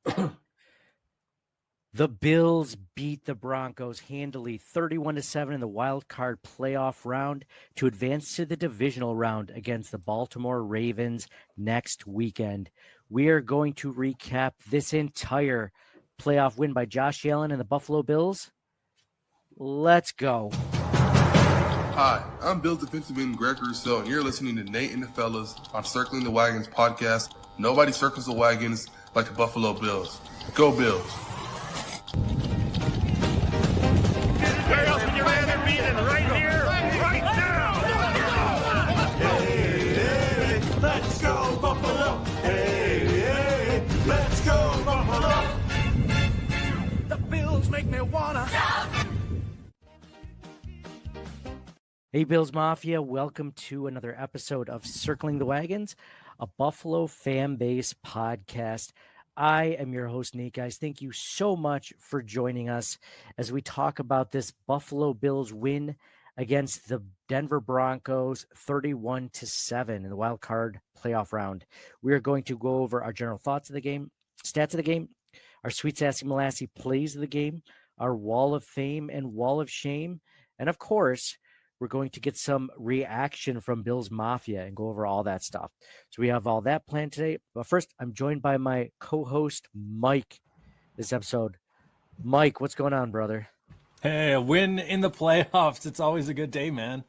The Bills beat the Broncos handily 31-7 in the wild card playoff round to advance to the divisional round against the Baltimore Ravens next weekend. We are going to recap this entire playoff win by Josh Allen and the Buffalo Bills. Let's go. Hi, I'm Bills defensive end Greg Rousseau, and you're listening to Nate and the Fellas on Circling the Wagons podcast. Nobody circles the wagons like the Buffalo Bills. Go Bills! Where else would you rather be than right here, right now? Hey, hey, let's go Buffalo! Hey, hey, let's go Buffalo! The Bills make me wanna shout! Hey, Bills Mafia, welcome to another episode of Circling the Wagons, a Buffalo fan base podcast. I am your host, Nate, guys. Thank you so much for joining us as we talk about this Buffalo Bills win against the Denver Broncos 31-7 in the wild card playoff round. We are going to go over our general thoughts of the game, stats of the game, our Sweet Sassy Molassy plays of the game, our wall of fame and wall of shame, and of course, we're going to get some reaction from Bills Mafia and go over all that stuff. So we have all that planned today. But first, I'm joined by my co-host, Mike, this episode. Mike, what's going on, brother? Hey, a win in the playoffs. It's always a good day, man.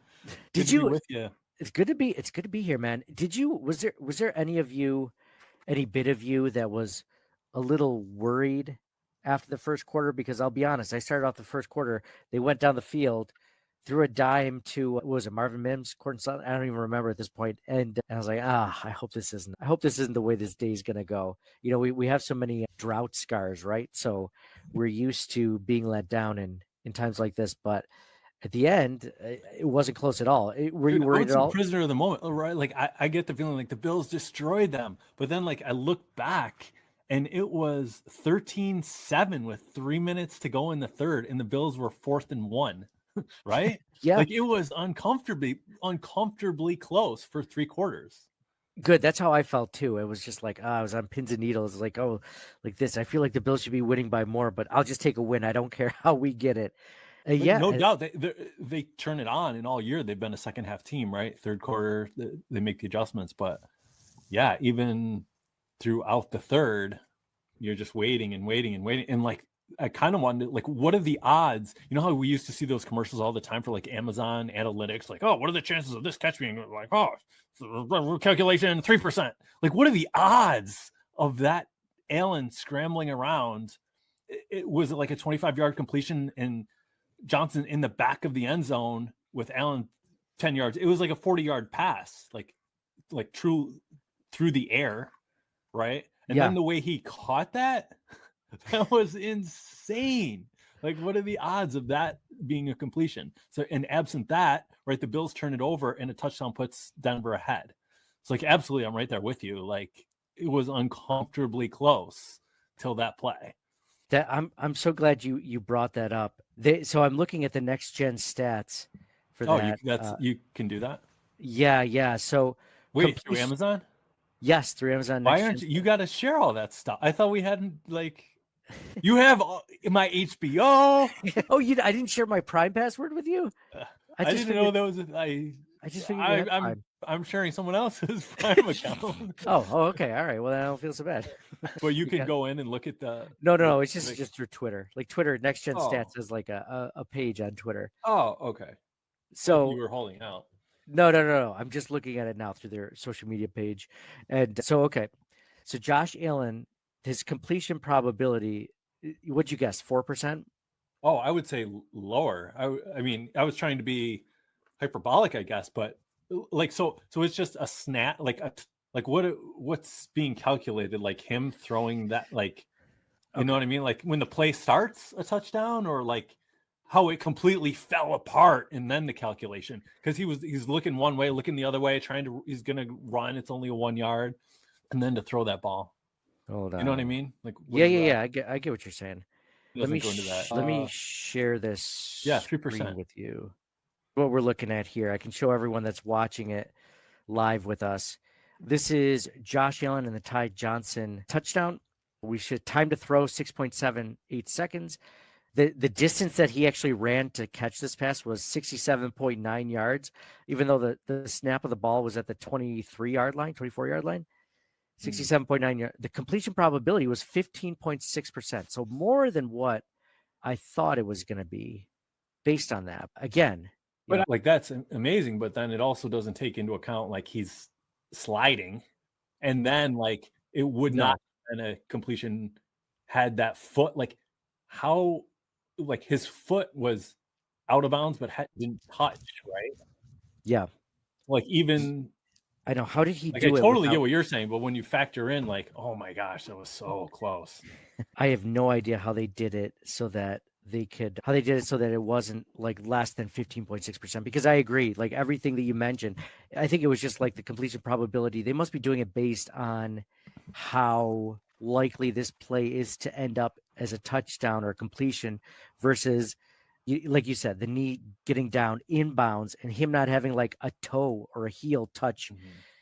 Did you? With you? It's good to be here, man. Did you? Was there any bit of you that was a little worried after the first quarter? Because I'll be honest, I started off the first quarter. They went down the field, threw a dime to, what was it, Marvin Mims, Courtney Sutton? I don't even remember at this point. And I was like, I hope this isn't the way this day is going to go. You know, we have so many drought scars, right? So we're used to being let down in times like this. But at the end, it wasn't close at all. Were you worried at all? Prisoner of the moment, right? Like I get the feeling like the Bills destroyed them. But then like I look back and it was 13-7 with 3 minutes to go in the third. And the Bills were 4th and 1. Right? Yeah. Like it was uncomfortably close for 3 quarters. Good. That's how I felt too. It was just like, I was on pins and needles. Like, like this. I feel like the Bills should be winning by more, but I'll just take a win. I don't care how we get it. Yeah. No doubt. They turn it on, and all year they've been a second half team, right? Third quarter, they make the adjustments. But yeah, even throughout the third, you're just waiting and waiting and waiting. And like, I kind of wanted to, like, what are the odds? You know how we used to see those commercials all the time for like Amazon analytics, like, oh, what are the chances of this catch being like, calculation 3%? Like, what are the odds of that Allen scrambling around? It was like a 25-yard completion and Johnson in the back of the end zone with Allen 10 yards. It was like a 40-yard pass, like true through the air, right? And then the way he caught that. That was insane. Like, what are the odds of that being a completion? So, and absent that, right, the Bills turn it over and a touchdown puts Denver ahead. It's like, absolutely, I'm right there with you. Like, it was uncomfortably close till that play. That I'm so glad you brought that up. So I'm looking at the next gen stats for that. You can do that? Yeah. So wait, through Amazon? Yes, through Amazon. Why aren't you got to share all that stuff? I thought we hadn't, like, you have my HBO. Oh, I didn't share my Prime password with you. I didn't know that was. I just figured I'm sharing someone else's Prime account. Oh, okay, all right. Well, then I don't feel so bad. Well, you can go in and look at the. No. It's just through Twitter. Like Twitter, Next Gen Stats is like a page on Twitter. Oh, okay. So you were holding out. No. I'm just looking at it now through their social media page, and so okay. So Josh Allen. His completion probability, what'd you guess, 4%? Oh, I would say lower. I mean, I was trying to be hyperbolic, I guess, but like, so it's just a snap, like what's being calculated, like him throwing that, like, you know what I mean? Like when the play starts a touchdown, or like how it completely fell apart and then the calculation, because he's looking one way, looking the other way, he's going to run. It's only a 1 yard, and then to throw that ball. Hold on. You know what I mean? Like, yeah. I get what you're saying. Let me share this. 3% with you. What we're looking at here, I can show everyone that's watching it live with us. This is Josh Allen and the Ty Johnson touchdown. We should time to throw 6.78 seconds. The distance that he actually ran to catch this pass was 67.9 yards, even though the snap of the ball was at the 24-yard line. 67.9 yards. The completion probability was 15.6%. So more than what I thought it was going to be based on that. Again, but like that's amazing, but then it also doesn't take into account like he's sliding, and then like it would not have been a completion had that foot, like how, like his foot was out of bounds but didn't touch, right? Yeah. Like even I know, how did he like, do it? I totally get what you're saying, but when you factor in like, oh my gosh, that was so close. I have no idea how they did it so that it wasn't like less than 15.6%, because I agree, like everything that you mentioned, I think it was just like the completion probability. They must be doing it based on how likely this play is to end up as a touchdown or a completion versus, like you said, the knee getting down inbounds and him not having like a toe or a heel touch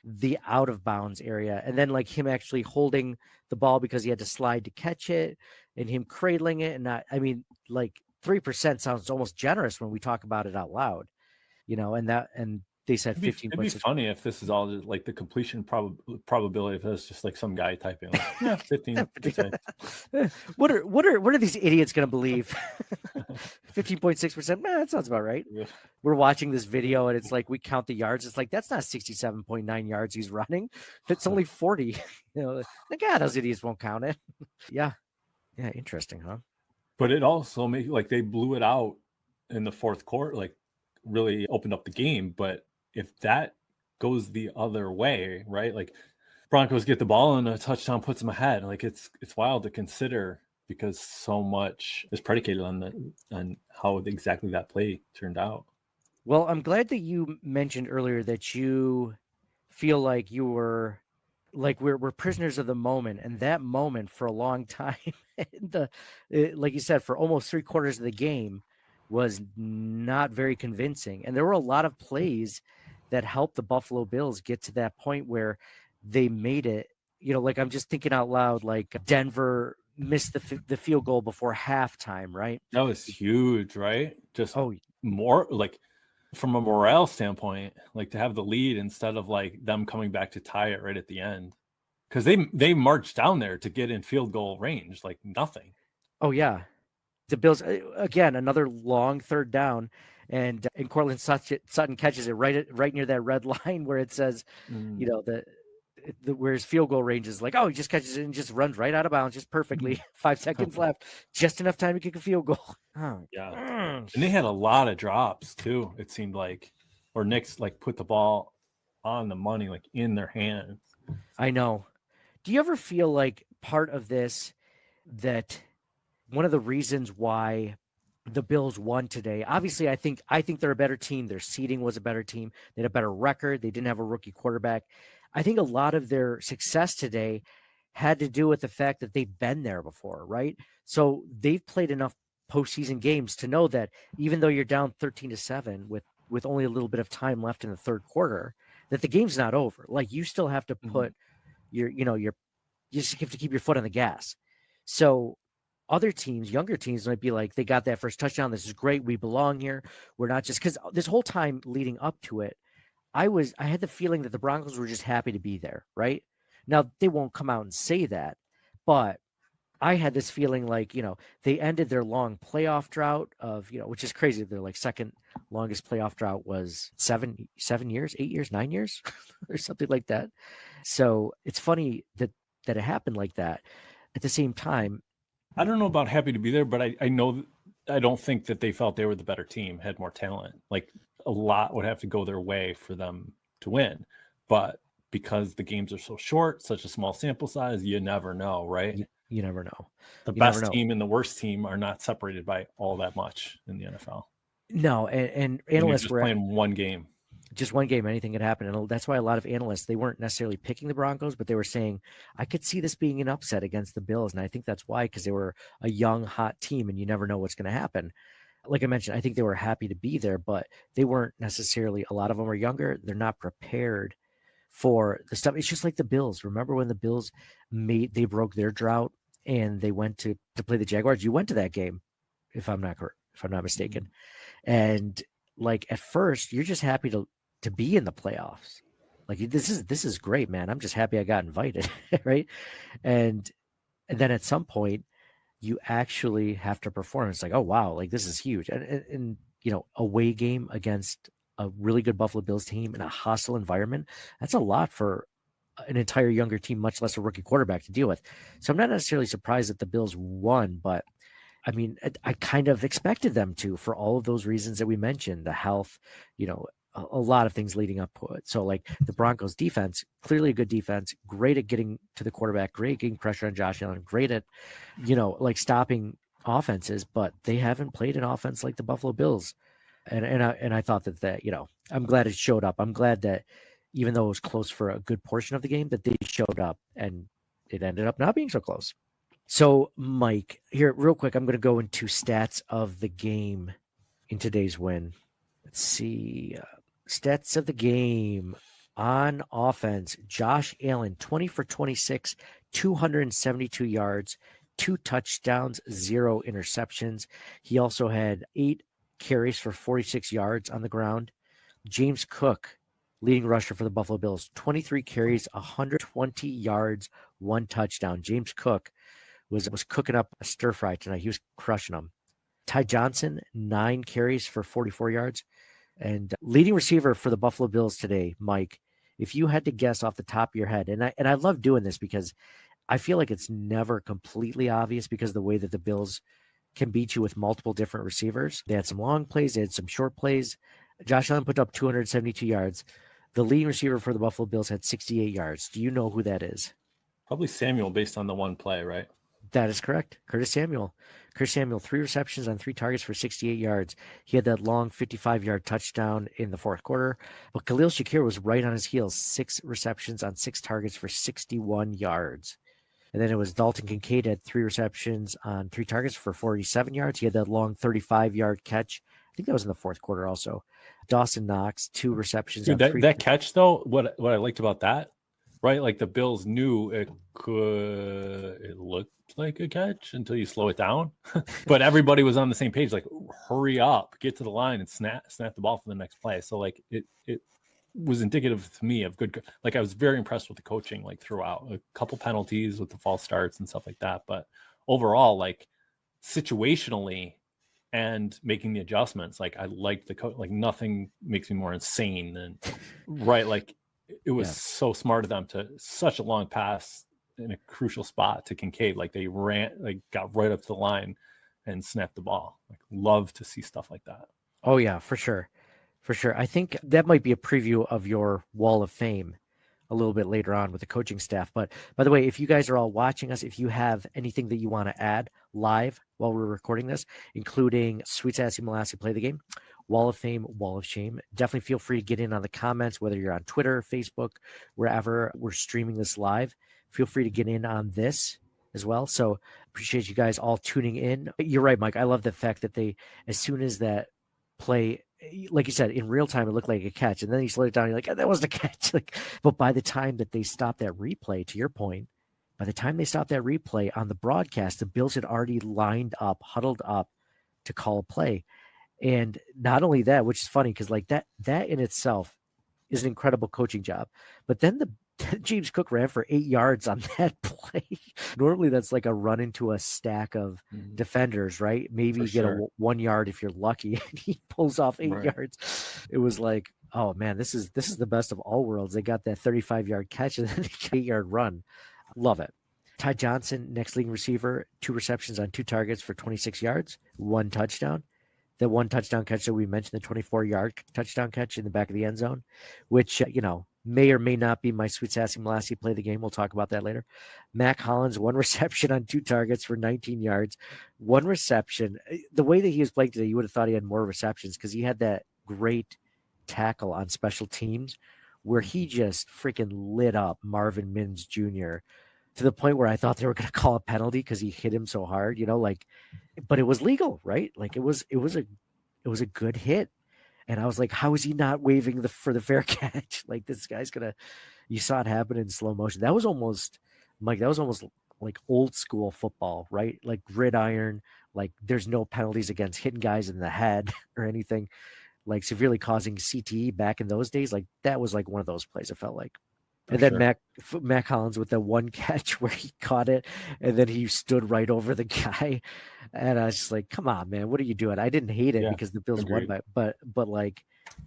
the out of bounds area, and then like him actually holding the ball because he had to slide to catch it, and him cradling it. And not, I mean, like 3% sounds almost generous when we talk about it out loud, and they said 15. It'd be funny if this is all just like the completion probability, if it's just like some guy typing like, yeah, 15%. What are these idiots going to believe? 15.6%. Man, that sounds about right. Yeah. We're watching this video and it's like we count the yards. It's like that's not 67.9 yards he's running. It's only 40. Like, those idiots won't count it. Yeah, interesting, huh? But it also made like they blew it out in the fourth quarter, like really opened up the game. But if that goes the other way, right? Like Broncos get the ball and a touchdown puts them ahead. Like it's wild to consider because so much is predicated on how exactly that play turned out. Well, I'm glad that you mentioned earlier that you feel like you were like we're prisoners of the moment, and that moment for a long time, like you said, for almost 3/4 of the game was not very convincing. And there were a lot of plays that helped the Buffalo Bills get to that point where they made it, like I'm just thinking out loud, like Denver missed the field goal before halftime, right? That was huge, right? Just more like from a morale standpoint, like to have the lead instead of like them coming back to tie it right at the end. Because they marched down there to get in field goal range, like nothing. Oh, yeah. The Bills, again, another long third down, and Cortland Sutton catches it right near that red line where it says, where his field goal range is like, oh, he just catches it and just runs right out of bounds just perfectly. 5 seconds left, just enough time to kick a field goal. Oh, yeah. And they had a lot of drops too, it seemed like, or Knicks like put the ball on the money, like in their hands. I know. Do you ever feel like part of this, that one of the reasons why the Bills won today, obviously I think they're a better team. Their seeding was a better team. They had a better record. They didn't have a rookie quarterback. I think a lot of their success today had to do with the fact that they've been there before, right? So they've played enough postseason games to know that even though you're down 13-7 with only a little bit of time left in the third quarter, that the game's not over. Like you still have to put you just have to keep your foot on the gas. So other teams, younger teams, might be like, they got that first touchdown. This is great. We belong here. We're not just, because this whole time leading up to it, I had the feeling that the Broncos were just happy to be there, right? Now, they won't come out and say that, but I had this feeling like, they ended their long playoff drought of, which is crazy. Their like second longest playoff drought was 7 years, 8 years, 9 years, or something like that. So it's funny that it happened like that. At the same time, I don't know about happy to be there, but I know, I don't think that they felt they were the better team, had more talent. Like a lot would have to go their way for them to win. But because the games are so short, such a small sample size, you never know, right? You never know. The best team and the worst team are not separated by all that much in the NFL. No, and analysts were playing one game. Just one game, anything could happen. And that's why a lot of analysts, they weren't necessarily picking the Broncos, but they were saying, I could see this being an upset against the Bills. And I think that's why, because they were a young, hot team and you never know what's going to happen. Like I mentioned, I think they were happy to be there, but they weren't necessarily, a lot of them are younger. They're not prepared for the stuff. It's just like the Bills. Remember when the Bills they broke their drought and they went to play the Jaguars. You went to that game, if I'm not mistaken. And like at first, you're just happy to be in the playoffs. Like this is great, man. I'm just happy I got invited, right? And then at some point, you actually have to perform. It's like, oh wow, like this is huge. And away game against a really good Buffalo Bills team in a hostile environment, that's a lot for an entire younger team, much less a rookie quarterback, to deal with. So I'm not necessarily surprised that the Bills won, but I mean, I kind of expected them to, for all of those reasons that we mentioned, the health, a lot of things leading up to it. So like the Broncos defense, clearly a good defense, great at getting to the quarterback, great at getting pressure on Josh Allen, great at, like stopping offenses, but they haven't played an offense like the Buffalo Bills. And I thought that, I'm glad it showed up. I'm glad that even though it was close for a good portion of the game, that they showed up and it ended up not being so close. So, Mike, here, real quick, I'm going to go into stats of the game in today's win. Let's see. Stats of the game on offense. Josh Allen, 20 for 26, 272 yards, 2 touchdowns, 0 interceptions. He also had 8 carries for 46 yards on the ground. James Cook, leading rusher for the Buffalo Bills, 23 carries, 120 yards, 1 touchdown. James Cook was cooking up a stir fry tonight. He was crushing them. Ty Johnson, 9 carries for 44 yards. And leading receiver for the Buffalo Bills today, Mike, if you had to guess off the top of your head, and I love doing this because I feel like it's never completely obvious because of the way that the Bills can beat you with multiple different receivers. They had some long plays. They had some short plays. Josh Allen put up 272 yards. The leading receiver for the Buffalo Bills had 68 yards. Do you know who that is? Probably Samuel, based on the one play, right? That is correct. Curtis Samuel. 3 receptions on 3 targets for 68 yards. He had that long 55-yard touchdown in the fourth quarter. But Khalil Shakir was right on his heels. 6 receptions on 6 targets for 61 yards. And then it was Dalton Kincaid had 3 receptions on 3 targets for 47 yards. He had that long 35-yard catch. I think that was in the fourth quarter also. Dawson Knox, 2 receptions. Dude, that catch, though, what I liked about that, right? Like the Bills knew it looked like a catch until you slow it down. But everybody was on the same page, like, hurry up, get to the line and snap the ball for the next play. So like it was indicative to me of good, like I was very impressed with the coaching, like throughout. A couple penalties with the false starts and stuff like that. But overall, like situationally and making the adjustments, like I liked the coach. Like nothing makes me more insane than right. Like it was so smart of them to such a long pass in a crucial spot to Kincaid. Like they got right up to the line and snapped the ball. Like love to see stuff like that. Oh yeah, for sure. For sure. I think that might be a preview of your Wall of Fame a little bit later on with the coaching staff. But by the way, if you guys are all watching us, if you have anything that you want to add live while we're recording this, including Sweet Sassy Molassie Play the Game, Wall of Fame, Wall of Shame, definitely feel free to get in on the comments, whether you're on Twitter, Facebook, wherever we're streaming this live. Feel free to get in on this as well. So appreciate you guys all tuning in. You're right, Mike. I love the fact that they, as soon as that play, like you said, in real time, it looked like a catch. And then you slowed it down. You're like, oh, that wasn't a catch. But by the time that they stopped that replay, to your point, by the time they stopped that replay on the broadcast, the Bills had already lined up, huddled up to call a play. And not only that, which is funny because like that in itself is an incredible coaching job. But then James Cook ran for 8 yards on that play. Normally that's like a run into a stack of defenders, right? Maybe you get a 1 yard if you're lucky, and he pulls off 8 yards. It was like, oh man, this is the best of all worlds. They got that 35-yard catch and then the 8-yard run. Love it. Ty Johnson, next leading receiver, 2 receptions on 2 targets for 26 yards, 1 touchdown. The 1 touchdown catch that we mentioned, the 24-yard touchdown catch in the back of the end zone, which, may or may not be my Sweet Sassy Molassie Play the Game. We'll talk about that later. Mac Hollins, 1 reception on 2 targets for 19 yards. 1 reception. The way that he was playing today, you would have thought he had more receptions because he had that great tackle on special teams where he just freaking lit up Marvin Mims Jr. to the point where I thought they were going to call a penalty because he hit him so hard, but it was legal, right? Like it was a good hit. And I was like, how is he not waving for the fair catch? Like this guy's you saw it happen in slow motion. That was almost, Mike, like like old school football, right? Like gridiron, like there's no penalties against hitting guys in the head or anything, like severely causing CTE back in those days. Like that was like one of those plays, it felt like. And then Mac Hollins with the one catch where he caught it and then he stood right over the guy. And I was just like, come on, man, what are you doing? I didn't hate it because the Bills won by, but like,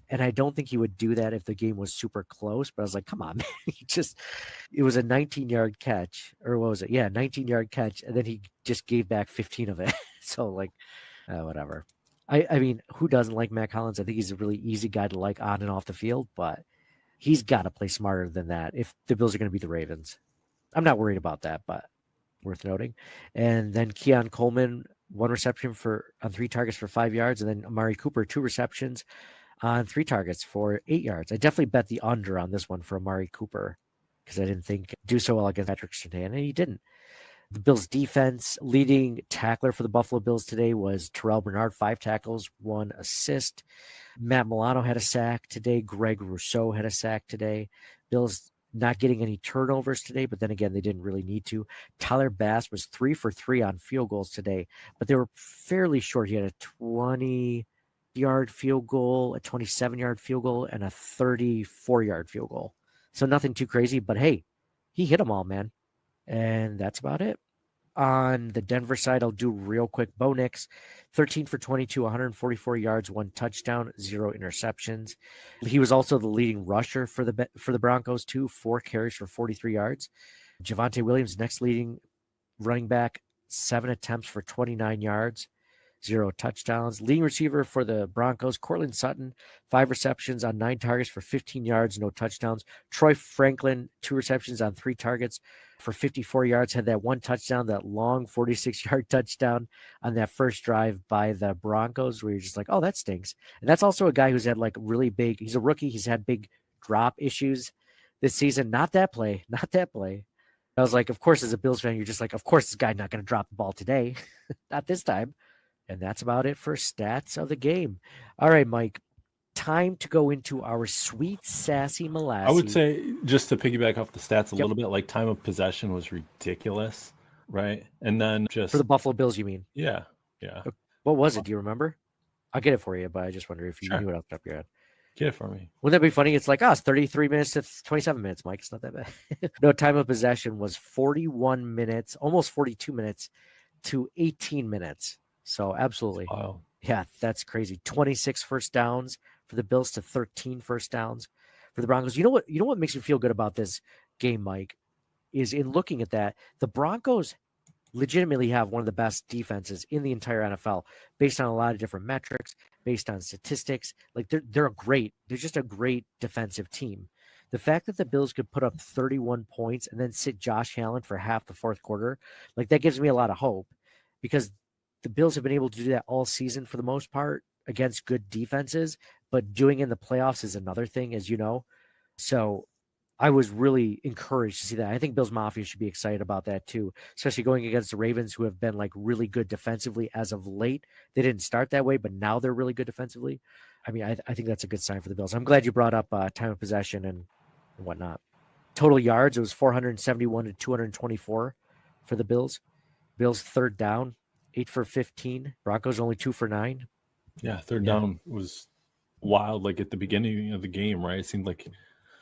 and I don't think he would do that if the game was super close, but I was like, come on, man. It was a 19-yard catch, or what was it? Yeah, 19-yard catch. And then he just gave back 15 of it. So like, whatever. I mean, who doesn't like Mac Hollins? I think he's a really easy guy to like on and off the field, but he's got to play smarter than that if the Bills are going to beat the Ravens. I'm not worried about that, but worth noting. And then Keon Coleman, 1 reception on 3 targets for 5 yards. And then Amari Cooper, 2 receptions on 3 targets for 8 yards. I definitely bet the under on this one for Amari Cooper because I didn't think do so well against Patrick Surtain, and he didn't. The Bills defense leading tackler for the Buffalo Bills today was Terrell Bernard, 5 tackles, 1 assist. Matt Milano had a sack today. Greg Rousseau had a sack today. Bills not getting any turnovers today, but then again, they didn't really need to. Tyler Bass was 3 for 3 on field goals today, but they were fairly short. He had a 20-yard field goal, a 27-yard field goal, and a 34-yard field goal. So nothing too crazy, but hey, he hit them all, man. And that's about it. On the Denver side, I'll do real quick. Bo Nix, 13 for 22, 144 yards, 1 touchdown, 0 interceptions. He was also the leading rusher for the Broncos too, 4 carries for 43 yards. Javonte Williams, next leading running back, 7 attempts for 29 yards, 0 touchdowns. Leading receiver for the Broncos, Cortland Sutton, 5 receptions on 9 targets for 15 yards, no touchdowns. Troy Franklin, 2 receptions on 3 targets for 54 yards, had that 1 touchdown, that long 46-yard touchdown on that first drive by the Broncos where you're just like, oh, that stinks. And that's also a guy who's had like really big, he's a rookie. He's had big drop issues this season. Not that play. I was like, of course, as a Bills fan, you're just like, of course, this guy's not going to drop the ball today. Not this time. And that's about it for stats of the game. All right, Mike, time to go into our sweet, sassy molasses. I would say, just to piggyback off the stats a little bit, like time of possession was ridiculous, right? And then just for the Buffalo Bills, you mean? Yeah. What was it? Do you remember? I'll get it for you, but I just wonder if you knew it off the top of your head. Get it for me. Wouldn't that be funny? It's like, it's 33 minutes to 27 minutes, Mike. It's not that bad. No, time of possession was 41 minutes, almost 42 minutes to 18 minutes. So absolutely. Wow. Yeah, that's crazy. 26 first downs for the Bills to 13 first downs for the Broncos. You know what makes me feel good about this game, Mike, is in looking at that, the Broncos legitimately have one of the best defenses in the entire NFL based on a lot of different metrics, based on statistics. Like they're just a great defensive team. The fact that the Bills could put up 31 points and then sit Josh Allen for half the fourth quarter, like that gives me a lot of hope because the Bills have been able to do that all season for the most part against good defenses, but doing it in the playoffs is another thing, as you know. So I was really encouraged to see that. I think Bills Mafia should be excited about that too, especially going against the Ravens, who have been like really good defensively as of late. They didn't start that way, but now they're really good defensively. I mean, I think that's a good sign for the Bills. I'm glad you brought up time of possession and whatnot. Total yards, it was 471 to 224 for the Bills. Bills third down, 8 for 15. Broncos only 2 for 9. Yeah, third down was wild. Like at the beginning of the game, right? It seemed like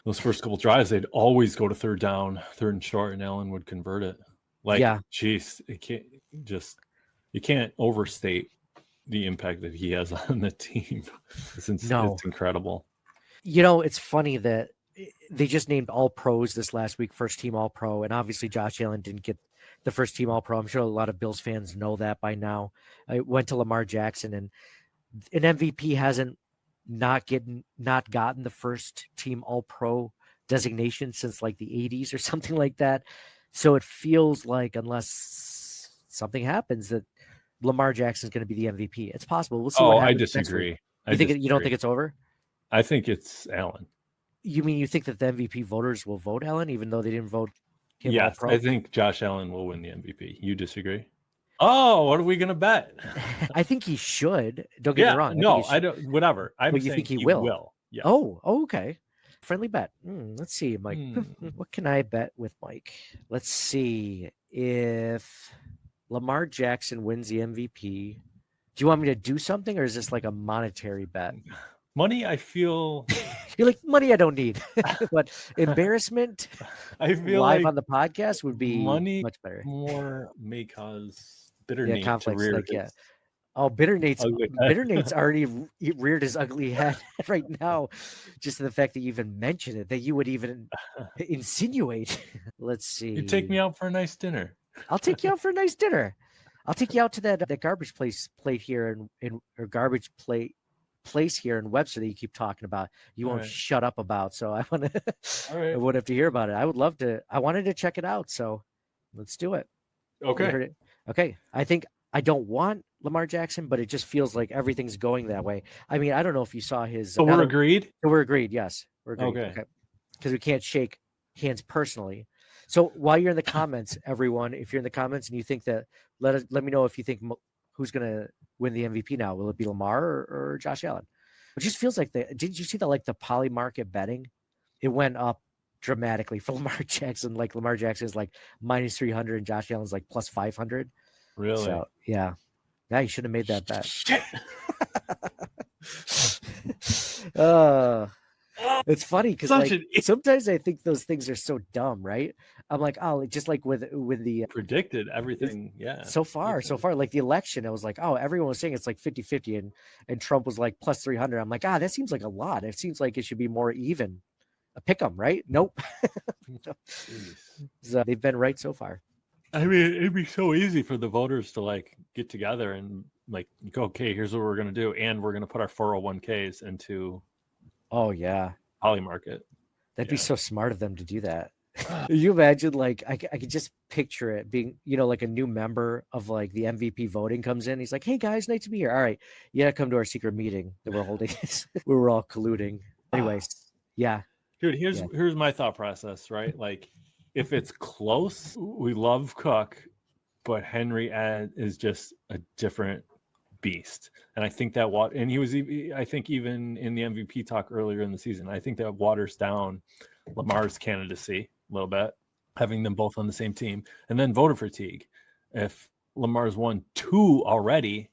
those first couple drives, they'd always go to third down, 3rd and short, and Allen would convert it. Like, geez, you can't overstate the impact that he has on the team. It's incredible. You know, it's funny that they just named all pros this last week, first team all pro. And obviously Josh Allen didn't get the first team all pro. I'm sure a lot of Bills fans know that by now. I went to Lamar Jackson, and an MVP hasn't not gotten the first team all pro designation since like the 80s or something like that. So it feels like, unless something happens, that Lamar Jackson is going to be the MVP. It's possible. We'll see. I disagree. You don't think it's over? I think it's Allen. You mean you think that the MVP voters will vote Allen, even though they didn't vote him? Yes, I think Josh Allen will win the MVP. You disagree? Oh, what are we going to bet? I think he should. Don't get me wrong. I don't. Whatever. You think he will? Yeah. Oh, okay. Friendly bet. Let's see, Mike. What can I bet with Mike? Let's see if Lamar Jackson wins the MVP. Do you want me to do something, or is this like a monetary bet? Money, I feel. You're like, money I don't need. But embarrassment I feel live like on the podcast would be money much better. More may cause bitter Yeah, Nate conflicts. to rear Like, yeah. his Oh, Bitter Nate's ugly head. Bitter Nate's already reared his ugly head right now. Just the fact that you even mention it, that you would even insinuate. Let's see. You take me out for a nice dinner. I'll take you out for a nice dinner. I'll take you out to that garbage plate here or garbage place here in Webster that you keep talking about. You won't shut up about. So I want to. I would have to hear about it. I would love to. I wanted to check it out. So let's do it. Okay. Okay. I don't want Lamar Jackson, but it just feels like everything's going that way. I mean, I don't know if you saw his. So we're agreed. We're agreed. Yes, we're agreed. Okay. Because we can't shake hands personally. So while you're in the comments, everyone, if you're in the comments and you think that, let me know if you think who's going to win the MVP now. Will it be Lamar or Josh Allen? It just feels like did you see that, like the poly market betting? It went up dramatically for Lamar Jackson. Like Lamar Jackson is like minus 300 and Josh Allen's like plus 500. Really? So, yeah. Yeah, you should have made that bet. Shit. It's funny because like, sometimes I think those things are so dumb, right? I'm like, oh, just like with the predicted everything. Yeah. So far, like the election, I was like, oh, everyone was saying it's like 50-50 and Trump was like plus 300. I'm like, that seems like a lot. It seems like it should be more even. A pick 'em, right? Nope. So they've been right so far. I mean, it'd be so easy for the voters to like get together and like go, okay, here's what we're going to do. And we're going to put our 401ks into. Oh yeah. Poly market. That'd be so smart of them to do that. You imagine, like, I could just picture it being, like a new member of like the MVP voting comes in. He's like, hey guys, nice to be here. All right. Yeah. Come to our secret meeting that we're holding. We were all colluding. Anyways. Yeah. Dude, here's my thought process, right? Like, if it's close, we love Cook, but Henry is just a different beast. And I think that and he was, I think, even in the MVP talk earlier in the season, I think that waters down Lamar's candidacy a little bit, having them both on the same team. And then voter fatigue. If Lamar's won 2 already,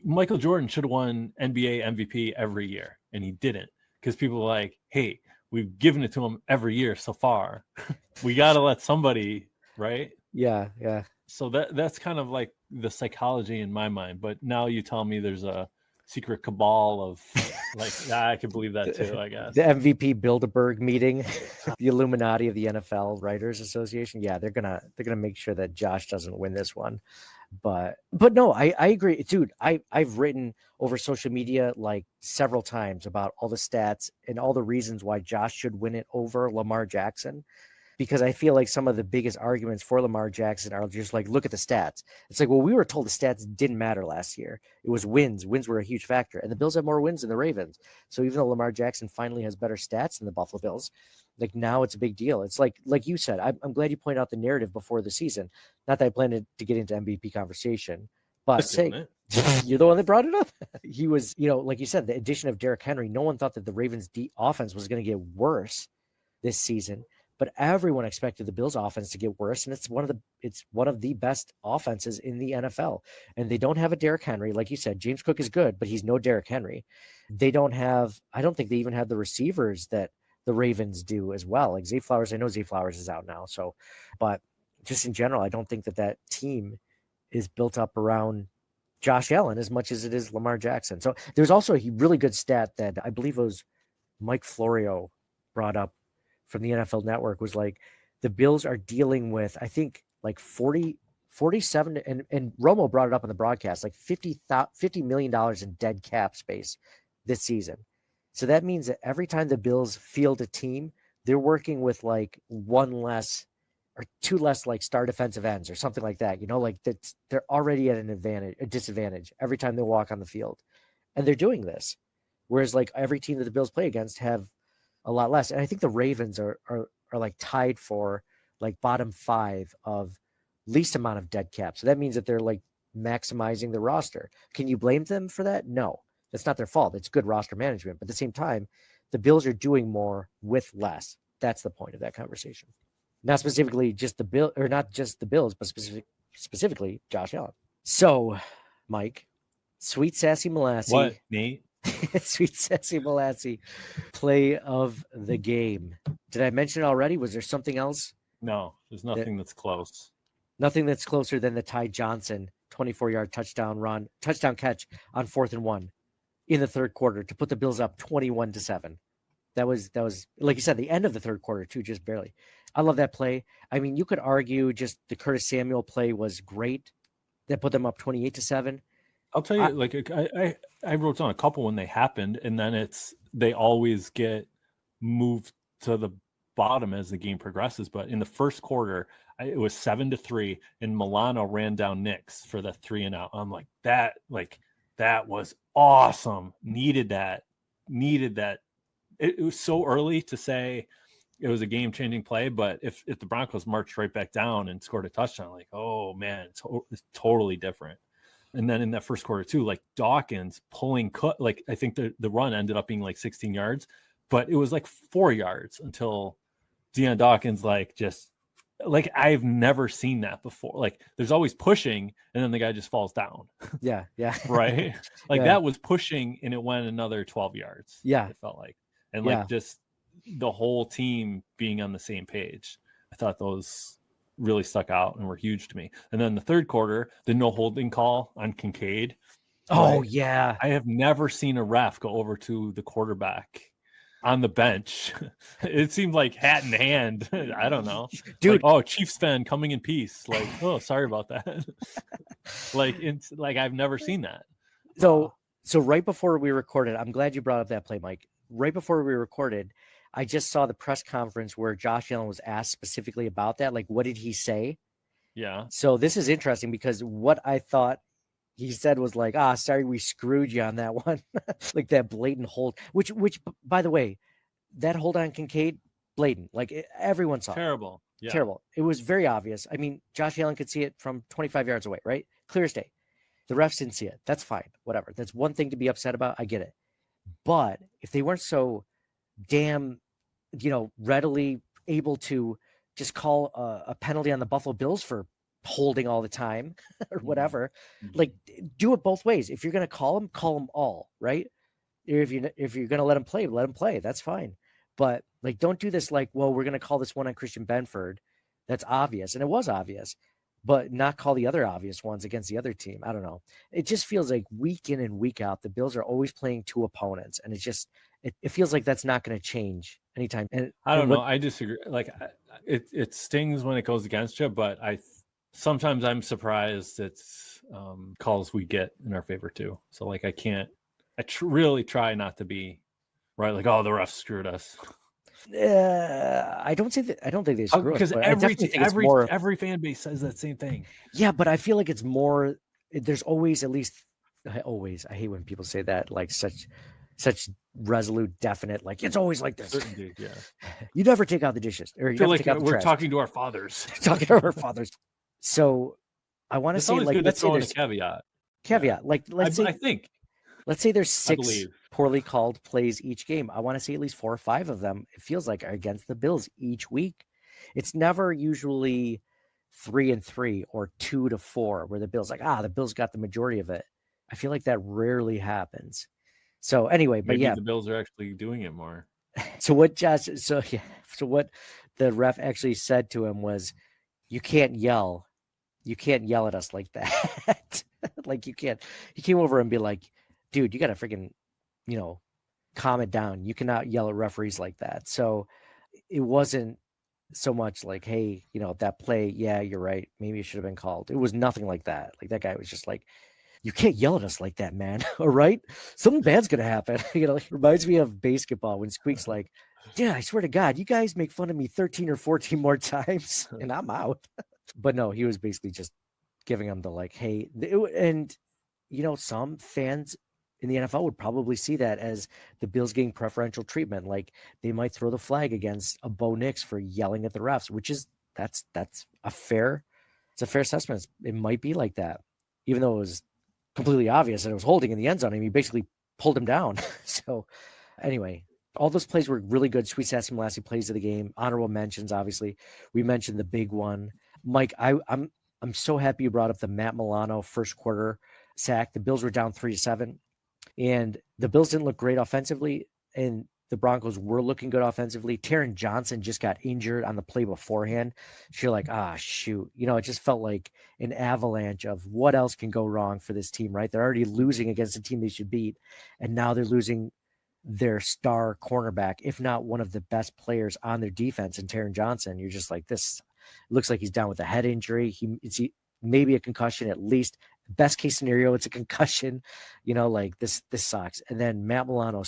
Michael Jordan should have won NBA MVP every year, and he didn't, because people are like, hey, we've given it to him every year so far. We got to let somebody, right? Yeah. So that's kind of like the psychology in my mind. But now you tell me there's a secret cabal of like, I can believe that too, I guess. The MVP Bilderberg meeting, the Illuminati of the NFL Writers Association. Yeah, they're gonna make sure that Josh doesn't win this one. But no, I agree, dude. I've written over social media like several times about all the stats and all the reasons why Josh should win it over Lamar Jackson, because I feel like some of the biggest arguments for Lamar Jackson are just like, look at the stats. It's like, well, we were told the stats didn't matter last year. It was wins. Wins were a huge factor, and the Bills have more wins than the Ravens. So even though Lamar Jackson finally has better stats than the Buffalo Bills, like now it's a big deal. It's like you said, I'm glad you pointed out the narrative before the season. Not that I planned to get into MVP conversation, but you're the one that brought it up. He was, like you said, the addition of Derrick Henry. No one thought that the Ravens' offense was going to get worse this season, but everyone expected the Bills' offense to get worse, and it's one of the best offenses in the NFL. And they don't have a Derrick Henry, like you said. James Cook is good, but he's no Derrick Henry. They don't have. I don't think they even have the receivers that the Ravens do as well. Like Zay Flowers, I know Zay Flowers is out now. So, but just in general, I don't think that team is built up around Josh Allen as much as it is Lamar Jackson. So there's also a really good stat that I believe it was Mike Florio brought up from the NFL Network, was like the Bills are dealing with, I think, like 47, and Romo brought it up on the broadcast, like $50 million in dead cap space this season. So that means that every time the Bills field a team, they're working with like 1 less or 2 less like star defensive ends or something like that. Like they're already at a disadvantage every time they walk on the field, and they're doing this. Whereas like every team that the Bills play against have a lot less. And I think the Ravens are like tied for like bottom 5 of least amount of dead cap. So that means that they're like maximizing the roster. Can you blame them for that? No. That's not their fault. It's good roster management. But at the same time, The Bills are doing more with less. That's the point of that conversation. Not specifically just the Bill, or not just the Bills, but specifically Josh Allen. So, Mike, Sweet Sassy Molassy. What, Nate? Sweet Sassy Molassy, play of the game. Did I mention it already? Was there something else? No, there's nothing that's close. Nothing that's closer than the Ty Johnson 24-yard touchdown catch on 4th and 1 in the third quarter to put the Bills up 21-7. That was like you said, the end of the third quarter too, just barely. I love that play. I mean, you could argue just the Curtis Samuel play was great. That put them up 28-7. I'll tell you, I wrote down a couple when they happened, and then they always get moved to the bottom as the game progresses. But in the first quarter, it was 7-3, and Milano ran down Nix for the 3-and-out. I'm like, that was awesome. Needed that. It was so early to say it was a game-changing play, but if the Broncos marched right back down and scored a touchdown, like, oh man, it's totally different. And then in that first quarter too, like Dawkins pulling like I think the run ended up being like 16 yards, but it was like 4 yards until Deion Dawkins I've never seen that before. Like there's always pushing and then the guy just falls down. Yeah. Right? Like that was pushing and it went another 12 yards. Yeah. It felt like. And like just the whole team being on the same page. I thought those really stuck out and were huge to me. And then the third quarter, the no holding call on Kincaid. Oh, yeah. I have never seen a ref go over to the quarterback on the bench. It seemed like hat in hand. I don't know. Dude. Like, Chiefs fan coming in peace. Like, oh, sorry about that. like I've never seen that. So right before we recorded, I'm glad you brought up that play, Mike. Right before we recorded, I just saw the press conference where Josh Allen was asked specifically about that. Like, what did he say? Yeah. So this is interesting because what I thought he said was like, sorry, we screwed you on that one. Like that blatant hold, which, by the way, that hold on Kincaid, blatant. Like everyone saw Terrible. it. Yeah. Terrible. It was very obvious. I mean, Josh Allen could see it from 25 yards away, right? Clear as day. The refs didn't see it. That's fine. Whatever. That's one thing to be upset about. I get it. But if they weren't so damn, readily able to just call a penalty on the Buffalo Bills for holding all the time or whatever, like do it both ways. If you're going to call them all, right? If you're going to let them play, that's fine. But like, don't do this. Like, well, we're going to call this one on Christian Benford. That's obvious. And it was obvious, but not call the other obvious ones against the other team. I don't know. It just feels like week in and week out, the Bills are always playing two opponents. And it's just, it feels like that's not going to change anytime. And I don't know. I disagree. Like it stings when it goes against you, but sometimes I'm surprised it's calls we get in our favor too. So like, really try not to be right. Like, oh, the refs screwed us. I don't think they screw us. Because every fan base says that same thing. Yeah, but I feel like it's more. There's always I hate when people say that, like such resolute, definite. Like it's always like this. Dude, yeah. You never take out the dishes, or you feel never like take out the we're trash. talking to our fathers. Talking to our fathers. So I want to say, like, let's say there's a caveat. Yeah. Like, let's say there's 6 poorly called plays each game. I want to see at least 4 or 5 of them. It feels like are against the Bills each week. It's never usually 3-3 or 2-4 where the Bills the Bills got the majority of it. I feel like that rarely happens. So anyway, but maybe the Bills are actually doing it more. So what what the ref actually said to him was, you can't yell at us like that. Like you can't. He came over and be like, dude, you got to freaking, calm it down. You cannot yell at referees like that. So it wasn't so much like, hey, that play, yeah, you're right, maybe it should have been called. It was nothing like that. Like that guy was just like, you can't yell at us like that, man. All right, something bad's gonna happen. It reminds me of basketball when Squeak's like, dude, I swear to God, you guys make fun of me 13 or 14 more times and I'm out. But no, he was basically just giving them the like, hey, and some fans in the NFL would probably see that as the Bills getting preferential treatment. Like they might throw the flag against a Bo Nix for yelling at the refs, which is that's a fair assessment. It might be like that, even though it was completely obvious that it was holding in the end zone. I mean, he basically pulled him down. So anyway, All those plays were really good. Sweet Sassy Molassie plays of the game. Honorable mentions, obviously. We mentioned the big one. Mike, I'm so happy you brought up the Matt Milano first quarter sack. The Bills were down 3-7, and the Bills didn't look great offensively, and the Broncos were looking good offensively. Taron Johnson just got injured on the play beforehand. So you're like, shoot. It just felt like an avalanche of what else can go wrong for this team, right? They're already losing against a team they should beat, and now they're losing their star cornerback, if not one of the best players on their defense, in Taron Johnson. You're just like, this looks like he's down with a head injury. It's maybe a concussion at least. Best case scenario, it's a concussion. Like this sucks. And then Matt Milano,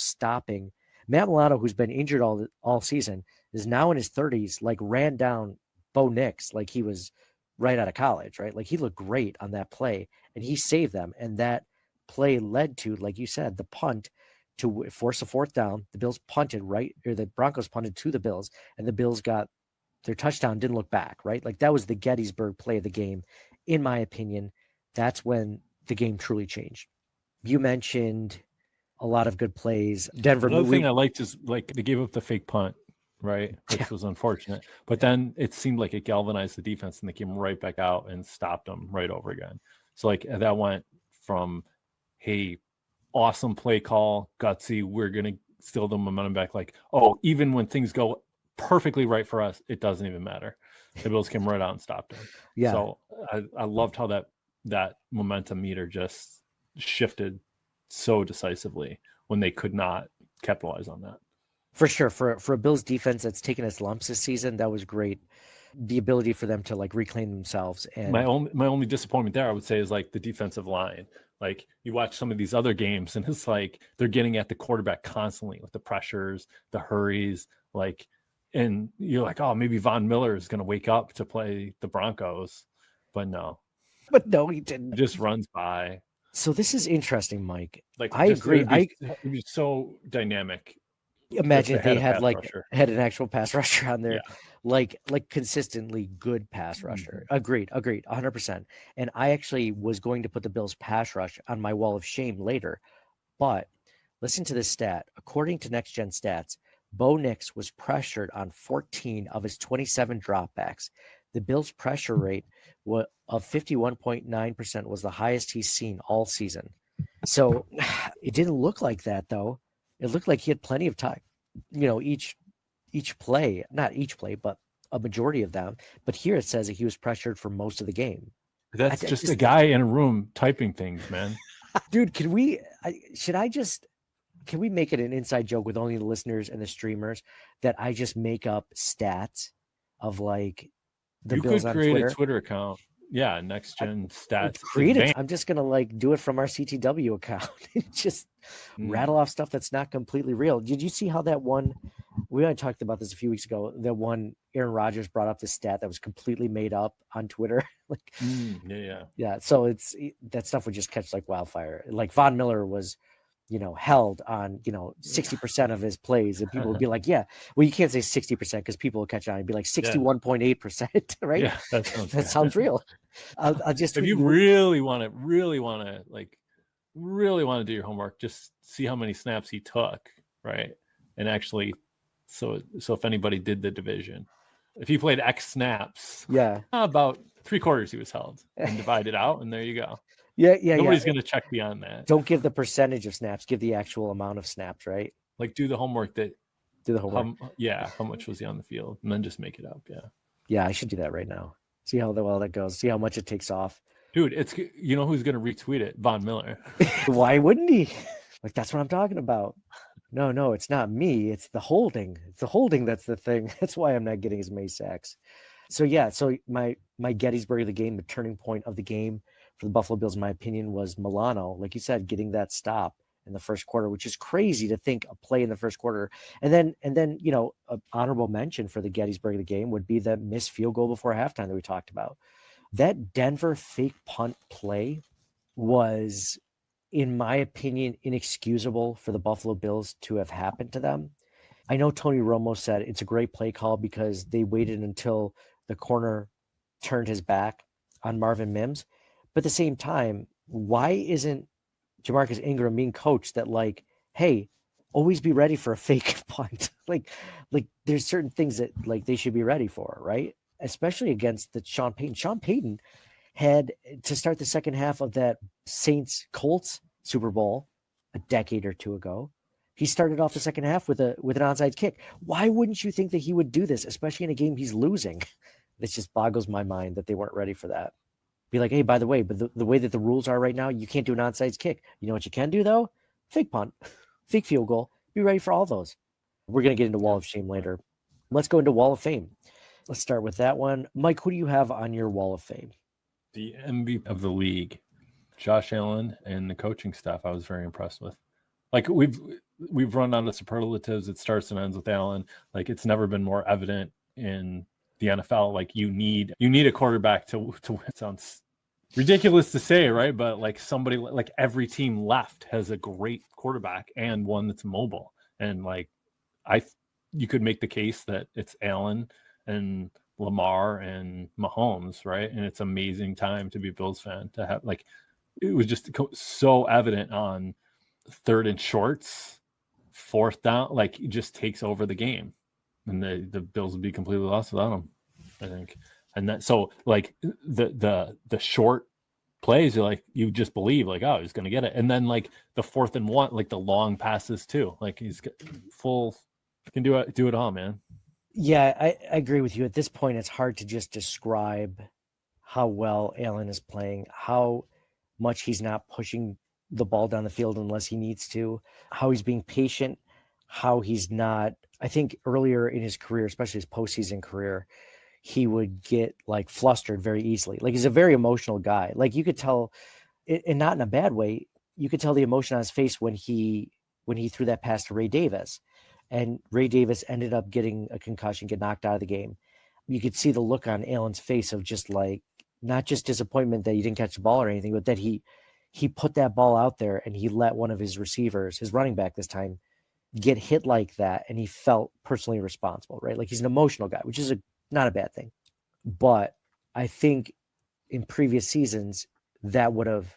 who's been injured all season, is now in his 30s, like ran down Bo Nix like he was right out of college, right? Like he looked great on that play, and he saved them. And that play led to, like you said, the punt to force a fourth down. The Bills punted, right? Or the Broncos punted to the Bills, and the Bills got their touchdown, didn't look back, right? Like that was the Gettysburg play of the game. In my opinion, that's when the game truly changed. You mentioned a lot of good plays. Denver. Another thing I liked is like they gave up the fake punt, right? Which was unfortunate. But then it seemed like it galvanized the defense, and they came right back out and stopped them right over again. So like that went from, hey, awesome play call, gutsy, we're going to steal the momentum back. Like, oh, even when things go perfectly right for us, it doesn't even matter. The Bills came right out and stopped them. Yeah. So I loved how that momentum meter just shifted so decisively when they could not capitalize on that. For sure. For a Bills defense that's taken its lumps this season, that was great. The ability for them to like reclaim themselves. And my only disappointment there, I would say, is like the defensive line. Like you watch some of these other games, and it's like they're getting at the quarterback constantly with the pressures, the hurries, like, and you're like, oh, maybe Von Miller is going to wake up to play the Broncos, but no, he didn't. He just runs by. So this is interesting, Mike. Like I agree. It'd be so dynamic. Imagine if they had an actual pass rusher on there, yeah. like consistently good pass rusher. Mm-hmm. Agreed, 100%. And I actually was going to put the Bills pass rush on my wall of shame later, but listen to this stat. According to Next Gen Stats, Bo Nix was pressured on 14 of his 27 dropbacks. The Bills' pressure rate of 51.9% was the highest he's seen all season. So it didn't look like that, though. It looked like he had plenty of time, each play, not each play, but a majority of them. But here it says that he was pressured for most of the game. That's just a guy in a room typing things, man. Dude, can we make it an inside joke with only the listeners and the streamers that I just make up stats of like the Bills on Twitter? You could create a Twitter account. Yeah, Next Gen Stats. I'm just going to like do it from our CTW account and just rattle off stuff that's not completely real. Did you see how that one, we already talked about this a few weeks ago, that one Aaron Rodgers brought up this stat that was completely made up on Twitter? Yeah. So that stuff would just catch like wildfire. Like Von Miller was, held on, 60% of his plays, and people would be like, yeah, well, you can't say 60% because people will catch on and be like 61.8%, right? Yeah, that sounds real. I'll just, if you really want to do your homework, just see how many snaps he took, right? And actually, so if anybody did the division, if he played X snaps, about 3/4 he was held, and divide it out, and there you go. Yeah. Nobody's going to check beyond that. Don't give the percentage of snaps. Give the actual amount of snaps, right? Like do the homework. Do the homework. How much was he on the field, and then just make it up. Yeah, I should do that right now. See how well that goes. See how much it takes off. Dude, it's who's going to retweet it? Von Miller. Why wouldn't he? Like that's what I'm talking about. No, it's not me. It's the holding. It's the holding that's the thing. That's why I'm not getting as many sacks. So my Gettysburg of the game, the turning point of the game for the Buffalo Bills, in my opinion, was Milano, like you said, getting that stop in the first quarter, which is crazy to think a play in the first quarter. And then an honorable mention for the Gettysburg of the game would be the missed field goal before halftime that we talked about. That Denver fake punt play was, in my opinion, inexcusable for the Buffalo Bills to have happened to them. I know Tony Romo said it's a great play call because they waited until the corner turned his back on Marvin Mims. But at the same time, why isn't Jamarcus Ingram being coached that like, hey, always be ready for a fake punt. like there's certain things that like they should be ready for, right? Especially against the Sean Payton. Sean Payton had to start the second half of that Saints Colts Super Bowl a decade or two ago. He started off the second half with an onside kick. Why wouldn't you think that he would do this, especially in a game he's losing? This just boggles my mind that they weren't ready for that. Be like, hey, by the way, but the way that the rules are right now, you can't do an onside kick. You know what you can do though? Fake punt, fake field goal. Be ready for all those. We're going to get into Wall of Shame later. Let's go into Wall of Fame. Let's start with that one. Mike, who do you have on your Wall of Fame? The MVP of the league, Josh Allen, and the coaching staff I was very impressed with. Like we've run out of superlatives. It starts and ends with Allen. Like it's never been more evident in the NFL. Like you need a quarterback to win. It sounds ridiculous to say, right? But like somebody, like every team left has a great quarterback and one that's mobile. And like you could make the case that it's Allen and Lamar and Mahomes, right? And it's amazing time to be a Bills fan to have, like, it was just so evident on third and shorts, fourth down, like it just takes over the game, and the Bills would be completely lost without him, I think. And that, so like the short plays, you're like, you just believe like, oh, he's going to get it. And then like the 4th and 1, like the long passes too, like he's full, can do it all, man. Yeah, I agree with you. At this point, it's hard to just describe how well Allen is playing, how much he's not pushing the ball down the field unless he needs to, how he's being patient, how he's not. I think earlier in his career, especially his postseason career, he would get like flustered very easily. Like he's a very emotional guy. Like you could tell, and not in a bad way, you could tell the emotion on his face when he threw that pass to Ray Davis. And Ray Davis ended up getting a concussion, get knocked out of the game. You could see the look on Allen's face of just like, not just disappointment that he didn't catch the ball or anything, but that he put that ball out there and he let one of his receivers, his running back this time, get hit like that. And he felt personally responsible, right? Like he's an emotional guy, which is not a bad thing. But I think in previous seasons, that would have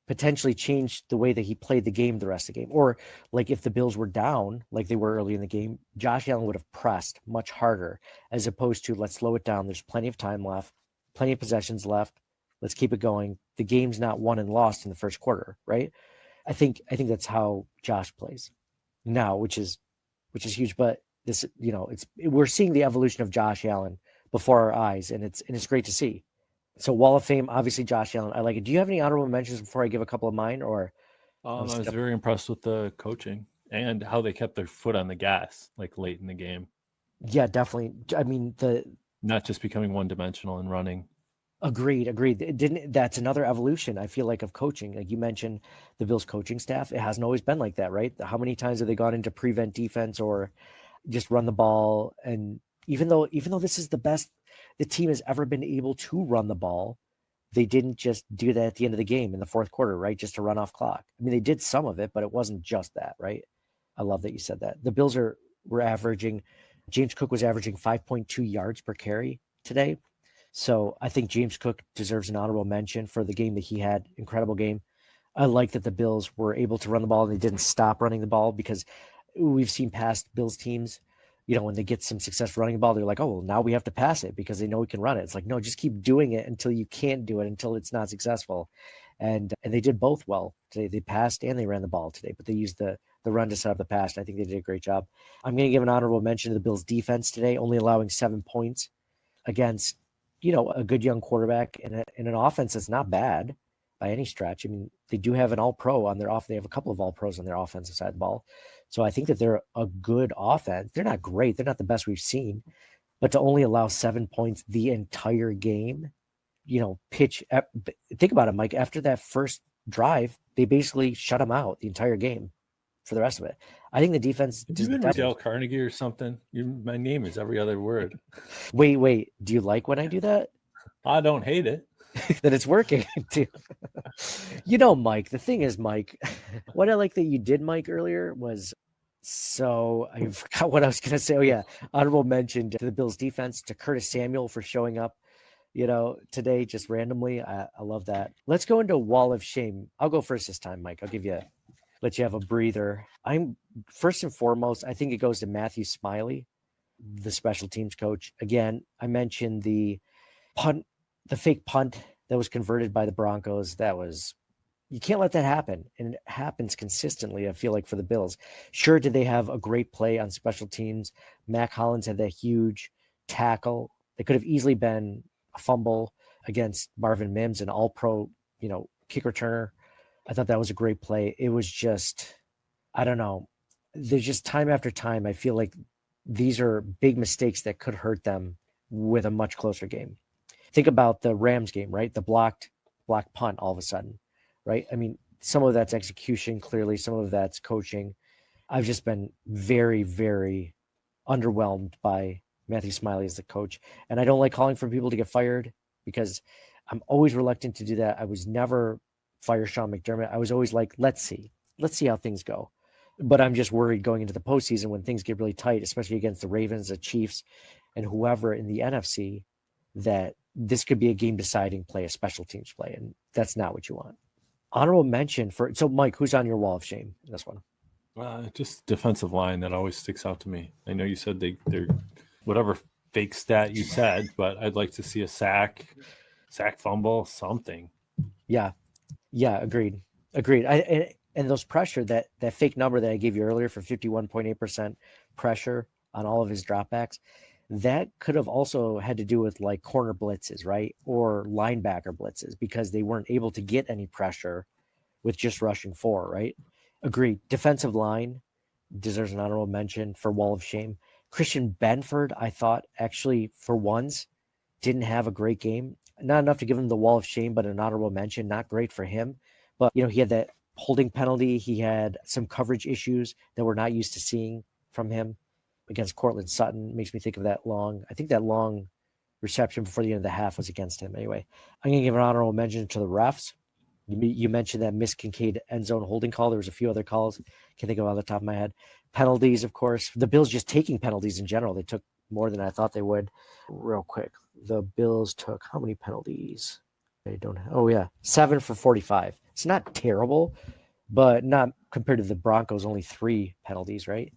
potentially changed the way that he played the game the rest of the game. Or like if the Bills were down like they were early in the game, Josh Allen would have pressed much harder as opposed to let's slow it down. There's plenty of time left, plenty of possessions left. Let's keep it going. The game's not won and lost in the first quarter, right? I think that's how Josh plays now, which is huge. But this, we're seeing the evolution of Josh Allen before our eyes, and it's great to see. So Wall of Fame, obviously Josh Allen. I like it. Do you have any honorable mentions before I give a couple of mine? Or I was very impressed with the coaching and how they kept their foot on the gas like late in the game. Yeah, definitely. I mean, not just becoming one-dimensional and running. Agreed. That's another evolution, I feel like, of coaching. Like you mentioned, the Bills coaching staff, it hasn't always been like that, right? How many times have they gone into prevent defense or just run the ball? And even though this is the best the team has ever been able to run the ball, they didn't just do that at the end of the game in the fourth quarter, right? Just to run off clock. I mean, they did some of it, but it wasn't just that, right? I love that you said that. The Bills were averaging, James Cook was averaging 5.2 yards per carry today. So I think James Cook deserves an honorable mention for the game that he had. Incredible game. I like that the Bills were able to run the ball and they didn't stop running the ball, because we've seen past Bills teams, when they get some success running the ball, they're like, oh, well, now we have to pass it because they know we can run it. It's like, no, just keep doing it until you can't do it, until it's not successful. And they did both well today. They passed and they ran the ball today, but they used the run to set up the pass. And I think they did a great job. I'm going to give an honorable mention to the Bills defense today, only allowing 7 points against, a good young quarterback and an offense that's not bad by any stretch. I mean, they do have an all-pro on their they have a couple of all-pros on their offensive side of the ball. So I think that they're a good offense. They're not great. They're not the best we've seen, but to only allow 7 points the entire game, think about it, Mike, after that first drive, they basically shut them out the entire game for the rest of it. I think the defense. Have you been with Dale Carnegie or something? My name is every other word. Wait. Do you like when I do that? I don't hate it. That it's working too. Mike, the thing is, Mike, what I like that you did, Mike, earlier was, so I forgot what I was going to say. Oh yeah. Honorable mention to the Bills defense, to Curtis Samuel for showing up, today just randomly. I love that. Let's go into Wall of Shame. I'll go first this time, Mike. I'll give you let you have a breather. I'm first and foremost, I think it goes to Matthew Smiley, the special teams coach. Again, I mentioned the fake punt that was converted by the Broncos. You can't let that happen. And it happens consistently, I feel like, for the Bills. Sure, did they have a great play on special teams? Mac Hollins had that huge tackle. It could have easily been a fumble against Marvin Mims, an all-pro, kick returner. I thought that was a great play. It was just, I don't know. There's just time after time, I feel like these are big mistakes that could hurt them with a much closer game. Think about the Rams game, right? The blocked punt all of a sudden, right? I mean, some of that's execution, clearly. Some of that's coaching. I've just been very, very underwhelmed by Matthew Smiley as the coach. And I don't like calling for people to get fired because I'm always reluctant to do that. I was never fire Sean McDermott. I was always like, let's see how things go. But I'm just worried going into the postseason when things get really tight, especially against the Ravens, the Chiefs, and whoever in the NFC, that this could be a game deciding play, a special teams play. And that's not what you want. Honorable mention so Mike, who's on your wall of shame in this one? Just defensive line that always sticks out to me. I know you said they're whatever fake stat you said, but I'd like to see a sack fumble, something. Yeah, agreed. And those pressure, that fake number that I gave you earlier for 51.8% pressure on all of his dropbacks, that could have also had to do with like corner blitzes, right? Or linebacker blitzes, because they weren't able to get any pressure with just rushing 4, right? Agreed. Defensive line deserves an honorable mention for wall of shame. Christian Benford, I thought, actually, for once, didn't have a great game. Not enough to give him the wall of shame, but an honorable mention. Not great for him. But, he had that holding penalty. He had some coverage issues that we're not used to seeing from him against Cortland Sutton. Makes me think of that long reception before the end of the half was against him. Anyway, I'm going to give an honorable mention to the refs. You mentioned that Miss Kincaid end zone holding call. There was a few other calls. Can't think of it off the top of my head. Penalties, of course. The Bills just taking penalties in general. They took more than I thought they would. Real quick, the Bills took how many penalties? They don't have. Oh yeah, 7 for 45. It's not terrible, but not compared to the Broncos. Only 3 penalties, right?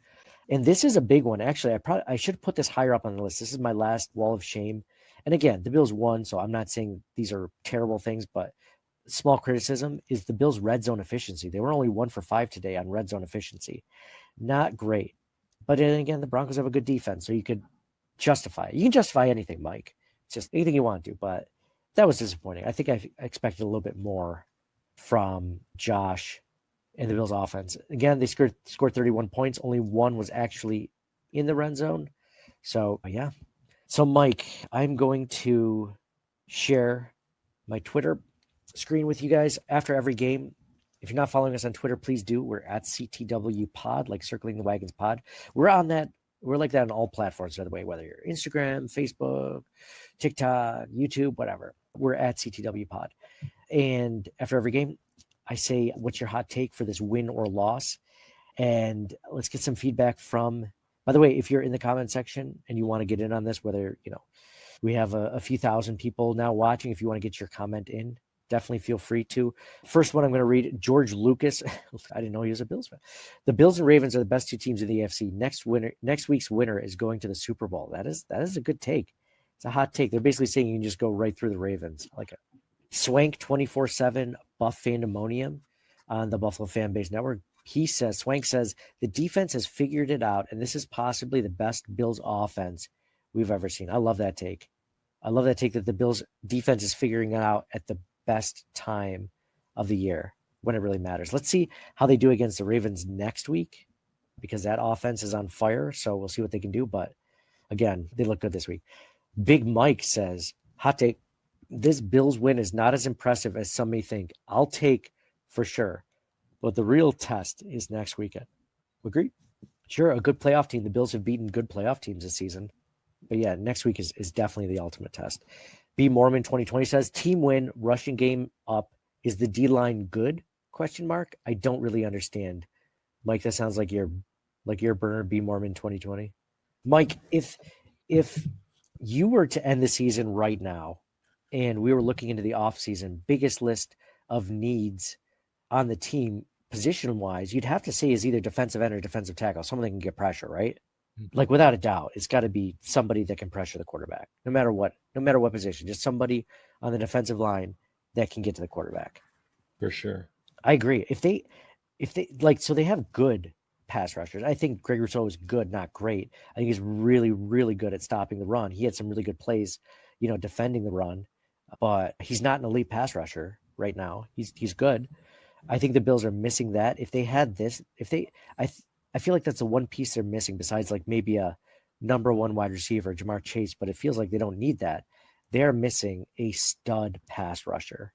And this is a big one. Actually, I should put this higher up on the list. This is my last wall of shame. And again, the Bills won, so I'm not saying these are terrible things, but small criticism is the Bills' red zone efficiency. They were only 1 for 5 today on red zone efficiency. Not great. But then again, the Broncos have a good defense, so you could justify it. You can justify anything, Mike. It's just anything you want to, but that was disappointing. I think I expected a little bit more from Josh and the Bills' offense. Again, they scored 31 points. Only 1 was actually in the red zone. So, yeah. So, Mike, I'm going to share my Twitter screen with you guys after every game. If you're not following us on Twitter, please do. We're at CTW Pod, like Circling the Wagons Pod. We're on that. We're like that on all platforms, by the way, whether you're Instagram, Facebook, TikTok, YouTube, whatever. We're at CTW Pod. And after every game, I say, what's your hot take for this win or loss? And let's get some feedback from, by the way, if you're in the comment section and you want to get in on this, whether, we have a few thousand people now watching. If you want to get your comment in, definitely feel free to. First one I'm going to read, George Lucas. I didn't know he was a Bills fan. The Bills and Ravens are the best 2 teams in the AFC. Next week's winner is going to the Super Bowl. That is a good take. It's a hot take. They're basically saying you can just go right through the Ravens. I like it. Swank 24/7 Buff Fandemonium on the Buffalo Fan Base Network. Swank says the defense has figured it out, and this is possibly the best Bills offense we've ever seen. I love that take. I love that take that the Bills defense is figuring it out at the best time of the year when it really matters. Let's see how they do against the Ravens next week, because that offense is on fire. So we'll see what they can do. But again, they look good this week. Big Mike says, hot take, this Bills win is not as impressive as some may think. I'll take for sure. But the real test is next weekend. Agree? Sure, a good playoff team. The Bills have beaten good playoff teams this season. But yeah, next week is definitely the ultimate test. B Mormon 2020 says, team win, rushing game up. Is the D-line good? ? I don't really understand. Mike, that sounds like your burner, B Mormon 2020. Mike, if you were to end the season right now and we were looking into the offseason, biggest list of needs on the team, position wise, you'd have to say is either defensive end or defensive tackle, someone that can get pressure, right? Like without a doubt, it's got to be somebody that can pressure the quarterback, no matter what position, just somebody on the defensive line that can get to the quarterback. For sure. I agree. If they like, so they have good pass rushers. I think Greg Rousseau is good, not great. I think he's really, really good at stopping the run. He had some really good plays, defending the run, but he's not an elite pass rusher right now. He's good. I think the Bills are missing that. If they had this, I feel like that's the one piece they're missing besides like maybe a number one wide receiver, Jamar Chase, but it feels like they don't need that. They're missing a stud pass rusher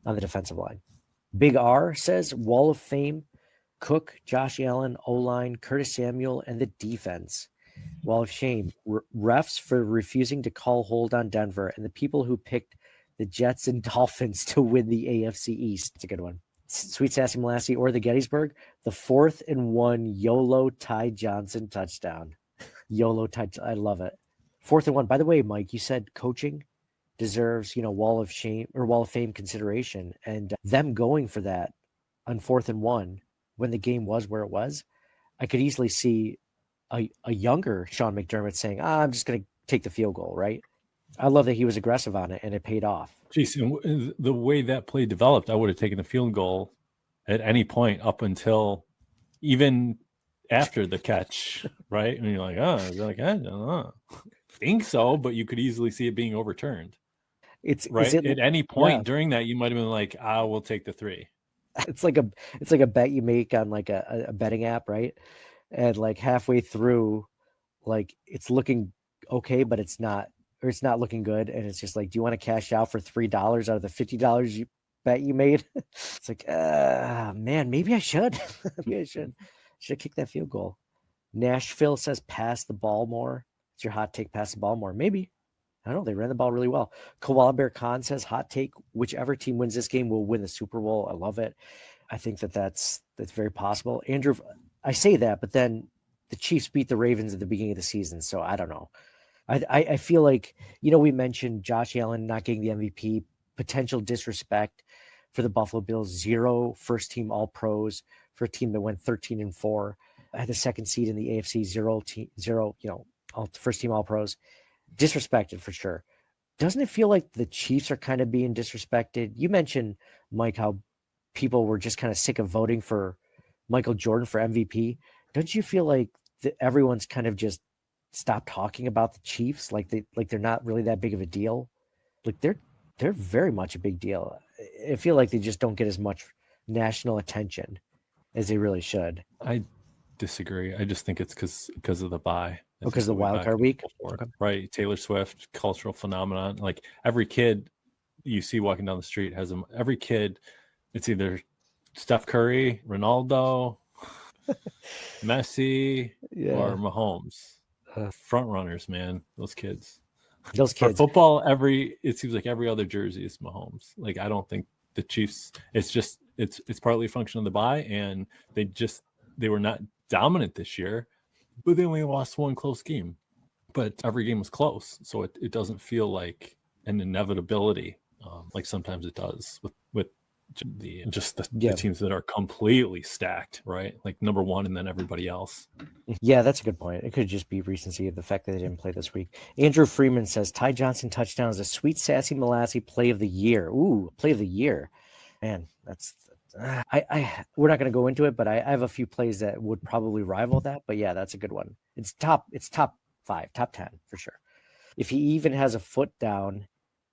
on the defensive line. Big R says Wall of Fame, Cook, Josh Allen, O-line, Curtis Samuel, and the defense. Wall of Shame, refs for refusing to call hold on Denver, and the people who picked the Jets and Dolphins to win the AFC East. It's a good one. Sweet Sassy Molassie or the Gettysburg, the 4th and 1 YOLO Ty Johnson touchdown. YOLO Ty, I love it. 4th and 1. By the way, Mike, you said coaching deserves, Wall of Shame or Wall of Fame consideration, and them going for that on 4th and 1 when the game was where it was. I could easily see a younger Sean McDermott saying, I'm just going to take the field goal, right? I love that he was aggressive on it and it paid off. Jeez, and the way that play developed, I would have taken the field goal at any point up until even after the catch, right? And you're like, I don't know. I think so, but you could easily see it being overturned. It's right at any point during that, you might have been like, I will take the 3. It's like a bet you make on like a betting app, right? And like halfway through, like it's looking okay, but it's not looking good. And it's just like, do you want to cash out for $3 out of the $50 you bet you made? It's like, man, maybe I should. Maybe I should kick that field goal. Nashville says pass the ball more. It's your hot take, pass the ball more. Maybe. I don't know. They ran the ball really well. Koala Bear Khan says hot take, whichever team wins this game will win the Super Bowl. I love it. I think that's very possible. Andrew, I say that, but then the Chiefs beat the Ravens at the beginning of the season. So I don't know. I feel like, we mentioned Josh Allen not getting the MVP, potential disrespect for the Buffalo Bills, 0 first team all pros for a team that went 13-4, had the second seed in the AFC, 0, all first team all pros. Disrespected for sure. Doesn't it feel like the Chiefs are kind of being disrespected? You mentioned, Mike, how people were just kind of sick of voting for Michael Jordan for MVP. Don't you feel like everyone's kind of just stopped talking about the Chiefs? Like they're not really that big of a deal. Like they're very much a big deal. I feel like they just don't get as much national attention as they really should. I disagree. I just think it's because of the bye. Because of the wild card week, okay. Right? Taylor Swift, cultural phenomenon. Like every kid you see walking down the street has them. Every kid, it's either Steph Curry, Ronaldo, Messi, or Mahomes. Front runners, man. Those kids. For football, it seems like every other jersey is Mahomes. Like I don't think the Chiefs. It's partly a function of the bye, and they were not dominant this year. But they only lost one close game. But every game was close. So it doesn't feel like an inevitability like sometimes it does with the teams that are completely stacked, right? Like number one and then everybody else. Yeah, that's a good point. It could just be recency of the fact that they didn't play this week. Andrew Freeman says Ty Johnson touchdown is a sweet sassy molassie play of the year. Ooh, play of the year. Man, that's we're not going to go into it, but I have a few plays that would probably rival that. But yeah, that's a good one. It's top 5, top 10 for sure. If he even has a foot down,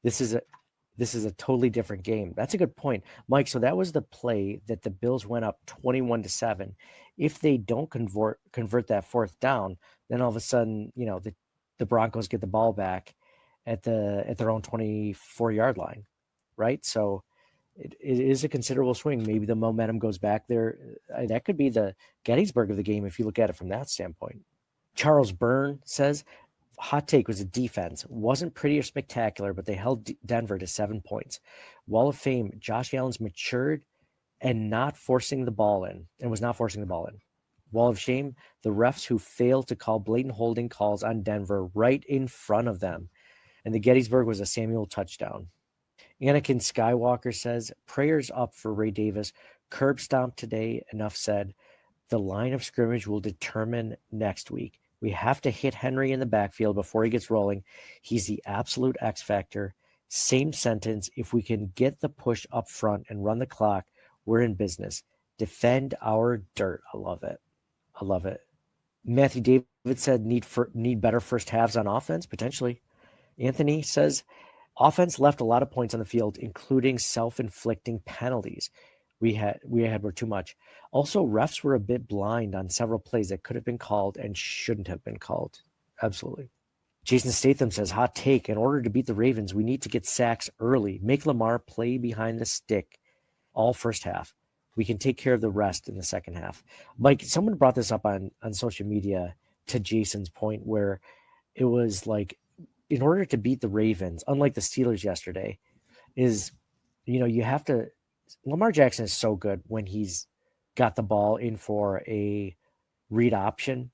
this is a totally different game. That's a good point, Mike. So that was the play that the Bills went up 21-7. If they don't convert that fourth down, then all of a sudden, the Broncos get the ball back at their own 24-yard line, right? So it is a considerable swing. Maybe the momentum goes back there. That could be the Gettysburg of the game if you look at it from that standpoint. Charles Byrne says, hot take was a defense. Wasn't pretty or spectacular, but they held Denver to 7 points. Wall of Fame, Josh Allen's matured and was not forcing the ball in. Wall of Shame, the refs who failed to call blatant holding calls on Denver right in front of them. And the Gettysburg was a Samuel touchdown. Anakin Skywalker says, prayers up for Ray Davis. Curb stomp today. Enough said. The line of scrimmage will determine next week. We have to hit Henry in the backfield before he gets rolling. He's the absolute X factor. Same sentence. If we can get the push up front and run the clock, we're in business. Defend our dirt. I love it. I love it. Matthew David said need better first halves on offense, potentially. Anthony says offense left a lot of points on the field, including self-inflicting penalties. We were too much. Also, refs were a bit blind on several plays that could have been called and shouldn't have been called. Absolutely. Jason Statham says, hot take, in order to beat the Ravens, we need to get sacks early. Make Lamar play behind the stick all first half. We can take care of the rest in the second half. Mike, someone brought this up on social media to Jason's point where it was like, in order to beat the Ravens, unlike the Steelers yesterday, you have to – Lamar Jackson is so good when he's got the ball in for a read option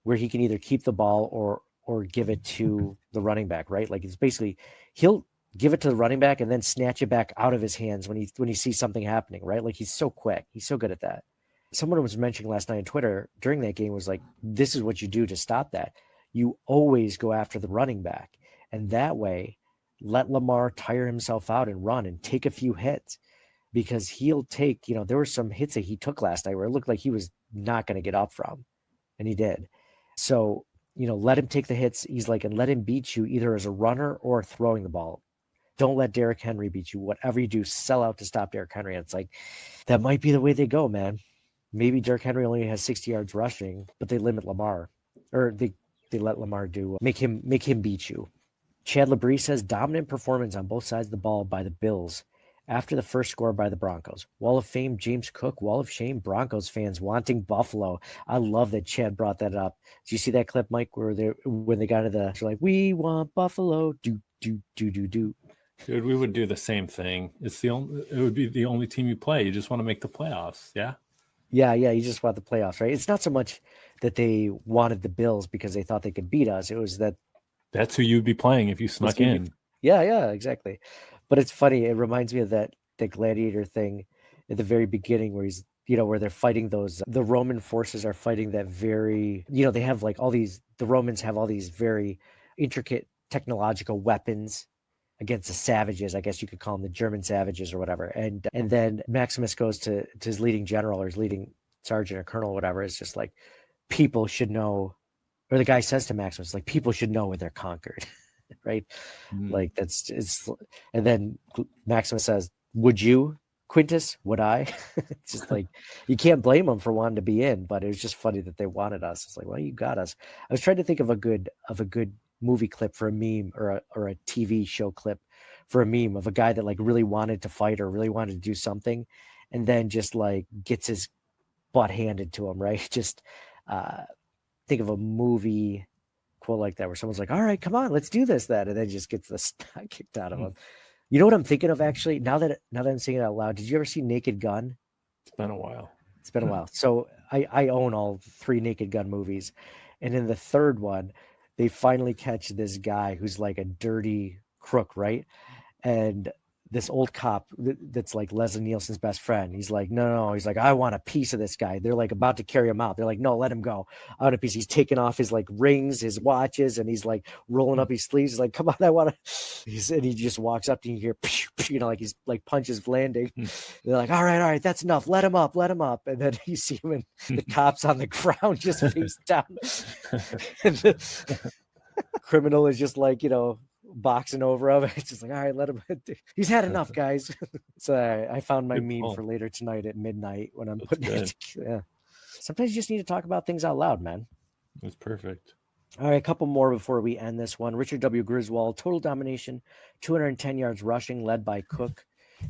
where he can either keep the ball or give it to the running back, right? Like it's basically he'll give it to the running back and then snatch it back out of his hands when he sees something happening, right? Like he's so quick. He's so good at that. Someone was mentioning last night on Twitter during that game was like, this is what you do to stop that. You always go after the running back. And that way, let Lamar tire himself out and run and take a few hits because he'll take, there were some hits that he took last night where it looked like he was not going to get up from. And he did. So, let him take the hits. He's like, and let him beat you either as a runner or throwing the ball. Don't let Derrick Henry beat you. Whatever you do, sell out to stop Derrick Henry. And it's like, that might be the way they go, man. Maybe Derrick Henry only has 60 yards rushing, but they limit Lamar. Or they let Lamar make him beat you. Chad Labrie says, dominant performance on both sides of the ball by the Bills after the first score by the Broncos. Wall of Fame, James Cook. Wall of Shame, Broncos fans wanting Buffalo. I love that Chad brought that up. Did you see that clip, Mike, where when they got to they're like, we want Buffalo. Do. Dude, we would do the same thing. It would be the only team you play. You just want to make the playoffs. Yeah. Yeah. You just want the playoffs, right? It's not so much that they wanted the Bills because they thought they could beat us. It was that's who you'd be playing if you snuck in. Yeah, exactly. But it's funny. It reminds me of that gladiator thing at the very beginning where he's, where they're fighting the Roman forces are fighting that very, they have like the Romans have all these very intricate technological weapons against the savages. I guess you could call them the German savages or whatever. And then Maximus goes to his leading general or his leading sergeant or colonel or whatever. It's just like, people should know, or the guy says to Maximus, like, people should know when they're conquered, right? Like and then Maximus says, would you, Quintus? Would I? It's just like, you can't blame them for wanting to be in, but it was just funny that they wanted us. It's like, well, you got us. I was trying to think of a good movie clip for a meme or a TV show clip for a meme of a guy that like really wanted to fight or really wanted to do something and then just like gets his butt handed to him, right? Just think of a movie quote like that where someone's like, all right, come on, let's do this, and then just gets the snot kicked out of him. You know what I'm thinking of actually? Now that I'm saying it out loud, did you ever see Naked Gun? It's been a while. So I own all 3 Naked Gun movies. And in the third one, they finally catch this guy who's like a dirty crook, right? And this old cop that's like Leslie Nielsen's best friend, he's like, no. He's like, I want a piece of this guy. They're like about to carry him out. They're like, no, let him go. I want a piece. He's taking off his like rings, his watches, and he's like rolling up his sleeves. He's like, come on, I want to. And he just walks up to you, hear, like he's like punches landing. They're like, all right, that's enough. Let him up. And then you see him and the cops on the ground just face down. And the criminal is just like, boxing over him. It's just like, all right, let him. He's had enough, guys. So I found my meme for later tonight at midnight when I'm putting it. Yeah. Sometimes you just need to talk about things out loud, man. That's perfect. All right, a couple more before we end this one. Richard W. Griswold, total domination, 210 yards rushing, led by Cook.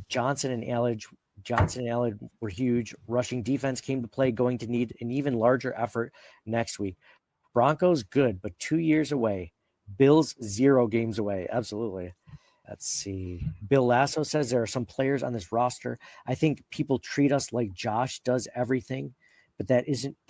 Johnson and Allard were huge. Rushing defense came to play, going to need an even larger effort next week. Broncos good, but 2 years away. Bills 0 games away. Absolutely. Let's see. Bill Lasso says there are some players on this roster. I think people treat us like Josh does everything, but that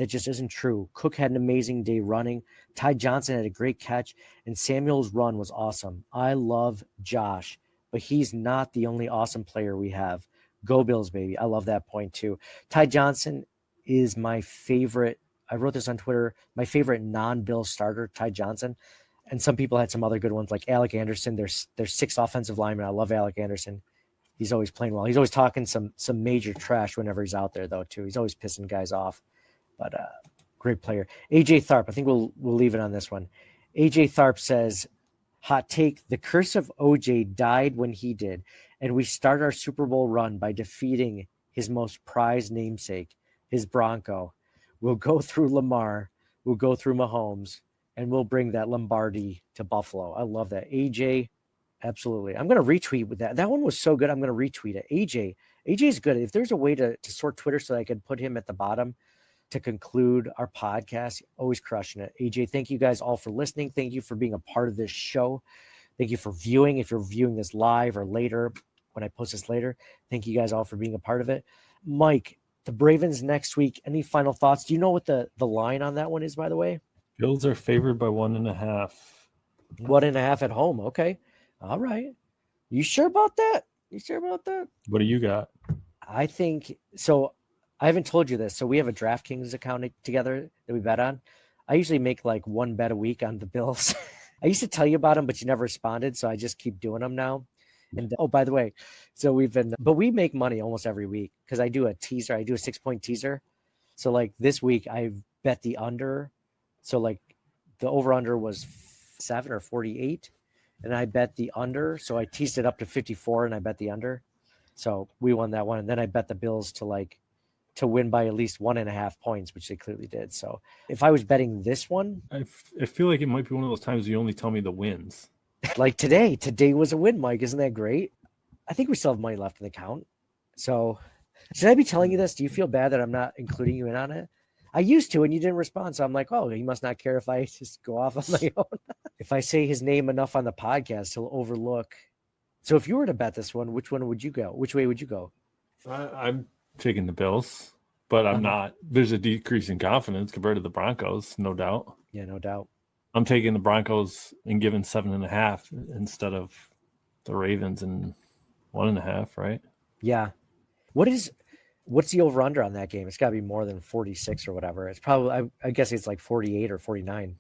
just isn't true. Cook had an amazing day running. Ty Johnson had a great catch, and Samuel's run was awesome. I love Josh, but he's not the only awesome player we have. Go Bills, baby. I love that point too. Ty Johnson is my favorite. I wrote this on Twitter. My favorite non-Bill starter, Ty Johnson. And some people had some other good ones like Alec Anderson. There's 6 offensive linemen. I love Alec Anderson. He's always playing well. He's always talking some major trash whenever he's out there though too. He's always pissing guys off. But great player. AJ Tharp. I think we'll leave it on this one. AJ Tharp says, hot take, the curse of OJ died when he did, and we start our Super Bowl run by defeating his most prized namesake, his Bronco. We'll go through Lamar, we'll go through Mahomes, and we'll bring that Lombardi to Buffalo. I love that. AJ, absolutely. I'm going to retweet with that. That one was so good, I'm going to retweet it. AJ's good. If there's a way to sort Twitter so I can put him at the bottom to conclude our podcast, always crushing it. AJ, thank you guys all for listening. Thank you for being a part of this show. Thank you for viewing. If you're viewing this live or later, when I post this later, thank you guys all for being a part of it. Mike, the Ravens next week. Any final thoughts? Do you know what the line on that one is, by the way? Bills are favored by 1.5. 1.5 at home. Okay. All right. You sure about that? What do you got? I think so. I haven't told you this. So we have a DraftKings account together that we bet on. I usually make like one bet a week on the Bills. I used to tell you about them, but you never responded. So I just keep doing them now. And oh, by the way, so we make money almost every week because I do a teaser. I do a 6-point teaser. So like this week I bet the under. So like the over under was 7 or 48 and I bet the under. So I teased it up to 54 and I bet the under. So we won that one. And then I bet the Bills to win by at least 1.5 points, which they clearly did. So if I was betting this one, I feel like it might be one of those times you only tell me the wins. Like today was a win, Mike. Isn't that great? I think we still have money left in the account. So should I be telling you this? Do you feel bad that I'm not including you in on it? I used to, and you didn't respond. So I'm like, oh, he must not care if I just go off on my own. If I say his name enough on the podcast, he'll overlook. So if you were to bet this one, which one would you go? Which way would you go? I'm taking the Bills, but I'm not. There's a decrease in confidence compared to the Broncos, no doubt. Yeah, no doubt. I'm taking the Broncos and giving 7.5 instead of the Ravens and 1.5, right? Yeah. What's the over under on that game? It's got to be more than 46 or whatever. It's probably, I guess it's like 48 or 49.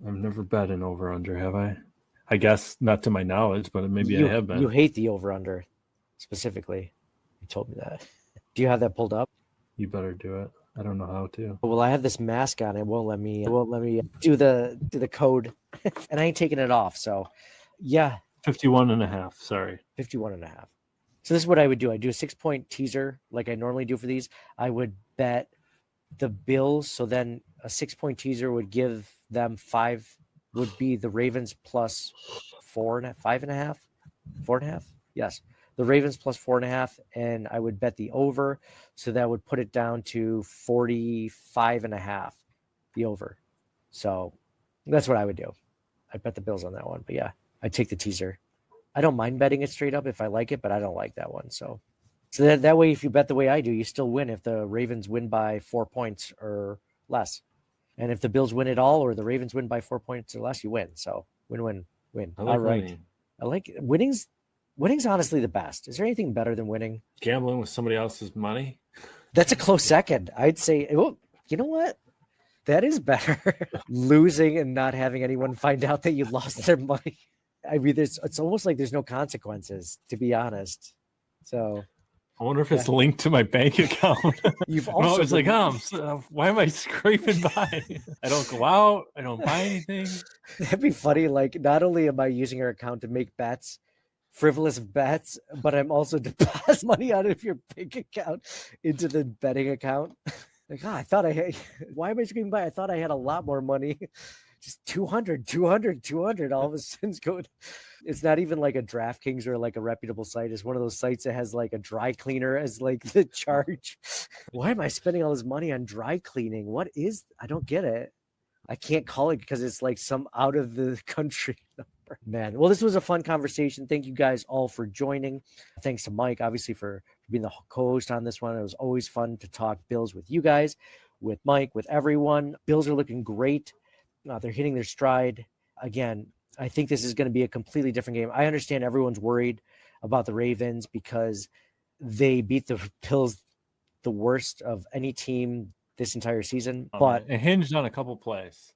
I've never bet an over under, have I? I guess not to my knowledge, but maybe I have been. You hate the over under specifically. You told me that. Do you have that pulled up? You better do it. I don't know how to. Well, I have this mask on. It won't let me do the code, and I ain't taking it off. So, yeah, 51.5. Sorry, 51.5. So this is what I would do. I do a 6-point teaser like I normally do for these. I would bet the Bills. So then a 6-point teaser would give them 5. Would be the Ravens plus 4.5. Yes. The Ravens plus 4.5, and I would bet the over. So that would put it down to 45.5, the over. So that's what I would do. I'd bet the Bills on that one. But yeah, I'd take the teaser. I don't mind betting it straight up if I like it, but I don't like that one. So that way, if you bet the way I do, you still win if the Ravens win by 4 points or less. And if the Bills win it all or the Ravens win by 4 points or less, you win. So win. All right. Winning. I like it. Winning's honestly the best. Is there anything better than winning? Gambling with somebody else's money? That's a close second. I'd say, oh, you know what? That is better. Losing and not having anyone find out that you lost their money. I mean, it's almost like there's no consequences, to be honest. So I wonder if it's linked to my bank account. You've also it's like, why am I scraping by? I don't go out. I don't buy anything. That'd be funny. Like, not only am I using your account to make bets, frivolous bets, but I'm also depositing money out of your bank account into the betting account. Like, why am I screaming by? I thought I had a lot more money. Just 200. All of a sudden it's going. It's not even like a DraftKings or like a reputable site. It's one of those sites that has like a dry cleaner as like the charge. Why am I spending all this money on dry cleaning? I don't get it. I can't call it because it's like some out of the country number. Man, well, this was a fun conversation. Thank you guys all for joining. Thanks to Mike, obviously, for being the co-host on this one. It was always fun to talk Bills with you guys, with Mike, with everyone. Bills are looking great. They're hitting their stride. Again, I think this is going to be a completely different game. I understand everyone's worried about the Ravens because they beat the Bills the worst of any team this entire season. But it hinged on a couple plays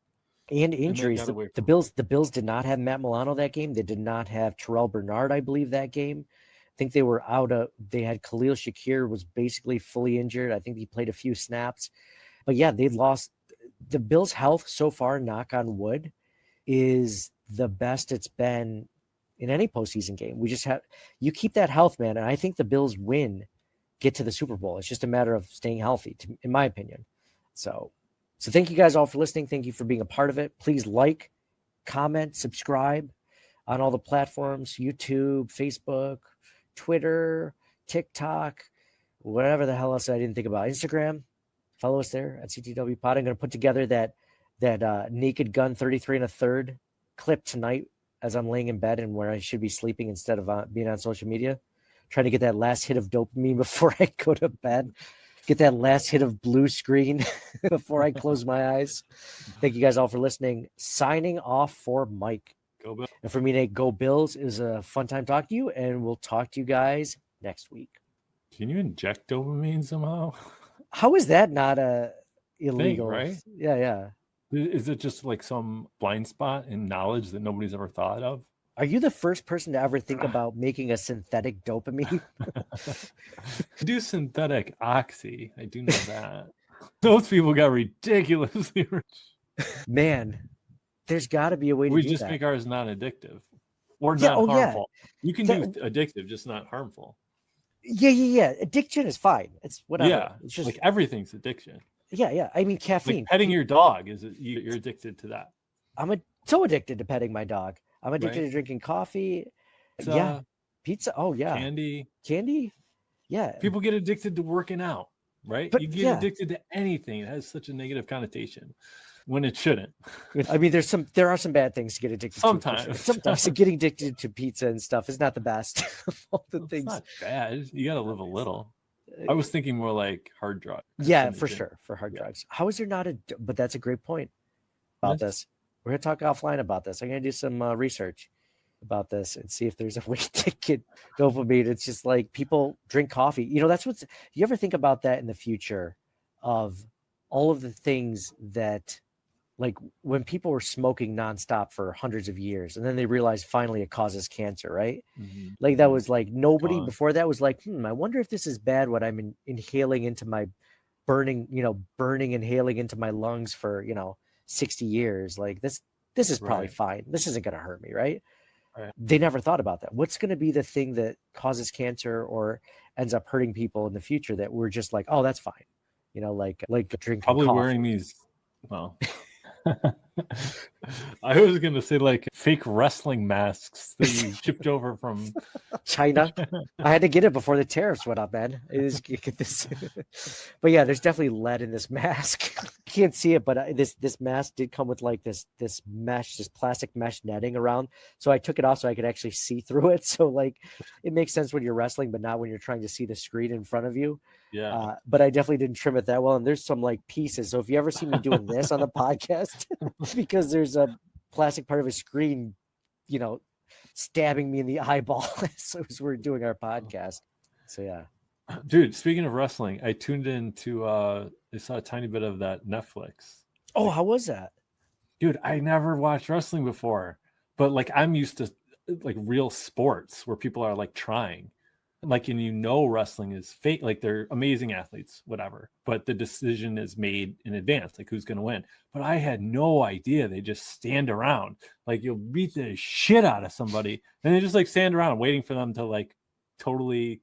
and injuries. The Bills did not have Matt Milano that game. They did not have Terrell Bernard, I believe, that game. I think they were they had Khalil Shakir was basically fully injured. I think he played a few snaps. But yeah, they lost. The Bills' health so far, knock on wood, is the best it's been in any postseason game. We just you keep that health, man. And I think the Bills get to the Super Bowl. It's just a matter of staying healthy, in my opinion. So thank you guys all for listening. Thank you for being a part of it. Please like, comment, subscribe on all the platforms, YouTube, Facebook, Twitter, TikTok, whatever the hell else I didn't think about. Instagram, follow us there at CTW Pod. I'm going to put together that Naked Gun 33 1/3 clip tonight as I'm laying in bed and where I should be sleeping instead of being on social media. Trying to get that last hit of dopamine before I go to bed. Get that last hit of blue screen before I close my eyes. Thank you guys all for listening. Signing off for Mike. Go Bills. And for me, Nate, go Bills. It was a fun time talking to you, and we'll talk to you guys next week. Can you inject dopamine somehow? How is that not illegal? Thing, right? Yeah. Is it just like some blind spot in knowledge that nobody's ever thought of? Are you the first person to ever think about making a synthetic dopamine? To do synthetic oxy, I do know that. Those people got ridiculously rich. Man, there's got to be a way to do that. We just make ours not addictive or not harmful. Yeah. You can do addictive, just not harmful. Yeah. Addiction is fine. It's whatever. Yeah, it's just like everything's addiction. Yeah. I mean, caffeine. Like petting your dog you're addicted to that. I'm so addicted to petting my dog. I'm addicted to drinking coffee. Pizza. Oh yeah. Candy. Yeah. People get addicted to working out, right? But, you get addicted to anything. It has such a negative connection when it shouldn't. I mean, there are some bad things to get addicted to. Sometimes getting addicted to pizza and stuff is not the best of all the things. It's not bad. You got to live a little. I was thinking more like hard drugs. Yeah, for sure. For hard drugs. How is there not but that's a great point about this. We're going to talk offline about this. I'm going to do some research about this and see if there's a way to get dopamine. It's just like people drink coffee. You know, you ever think about that in the future of all of the things that, like when people were smoking nonstop for hundreds of years and then they realized finally it causes cancer, right? Mm-hmm. Like that was like nobody before that was like, I wonder if this is bad what I'm inhaling into my burning, inhaling into my lungs for, 60 years. Like this is probably fine. This isn't going to hurt me. Right. They never thought about that. What's going to be the thing that causes cancer or ends up hurting people in the future that we're just like, oh, that's fine. Like drinking probably coffee. Wearing these. Well, I was going to say like fake wrestling masks that you shipped over from China. I had to get it before the tariffs went up, man. Get this. But yeah, there's definitely lead in this mask. Can't see it, but this mask did come with like this plastic mesh netting around. So I took it off so I could actually see through it. So like it makes sense when you're wrestling, but not when you're trying to see the screen in front of you. Yeah. But I definitely didn't trim it that well. And there's some like pieces. So if you ever see me doing this on the podcast, because there's a plastic part of a screen, stabbing me in the eyeball as we're doing our podcast. So yeah. Dude, speaking of wrestling, I tuned into I saw a tiny bit of that Netflix. Oh, how was that? Dude, I never watched wrestling before, but like I'm used to like real sports where people are like trying. Like, and wrestling is fake, like they're amazing athletes, whatever, but the decision is made in advance, like who's going to win. But I had no idea. They just stand around, like you'll beat the shit out of somebody and they just like stand around waiting for them to like totally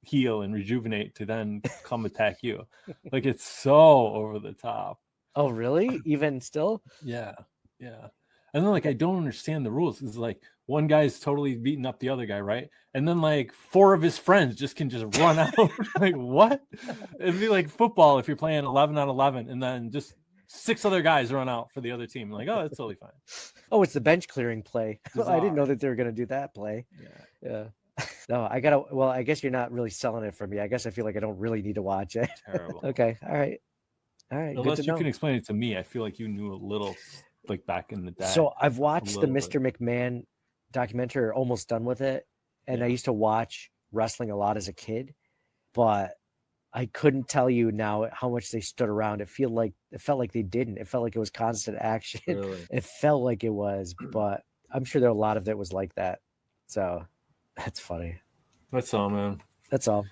heal and rejuvenate to then come attack you. Like it's so over the top. Oh, really? Even still? Yeah. And then like I don't understand the rules. It's like one guy's totally beating up the other guy, right? And then like four of his friends can just run out. Like what? It'd be like football if you're playing 11 on 11, and then just 6 other guys run out for the other team. Like, oh, that's totally fine. Oh, it's the bench clearing play. Bizarre. I didn't know that they were going to do that play. Yeah. No, I guess you're not really selling it for me. I guess I feel like I don't really need to watch it. Terrible. Okay. All right. Unless you can explain it to me. I feel like you knew a little like back in the day. So I've watched the Mr. McMahon documentary, or almost done with it. and I used to watch wrestling a lot as a kid, but I couldn't tell you now how much they stood around. It felt like they didn't. It felt like it was constant action. Really? It felt like it was, but I'm sure there a lot of it was like that. So that's funny. That's all, man. That's all.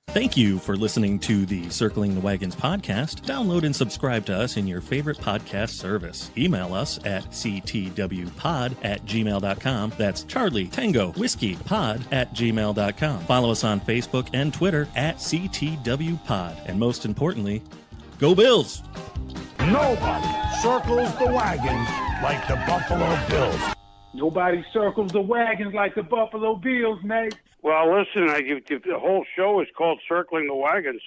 Thank you for listening to the Circling the Wagons podcast. Download and subscribe to us in your favorite podcast service. Email us at ctwpod@gmail.com. That's Charlie Tango Whiskey Pod @gmail.com. Follow us on Facebook and Twitter at CTWPod. And most importantly, go Bills! Nobody circles the wagons like the Buffalo Bills. Nobody circles the wagons like the Buffalo Bills, Nate. Well, listen, the whole show is called Circling the Wagons.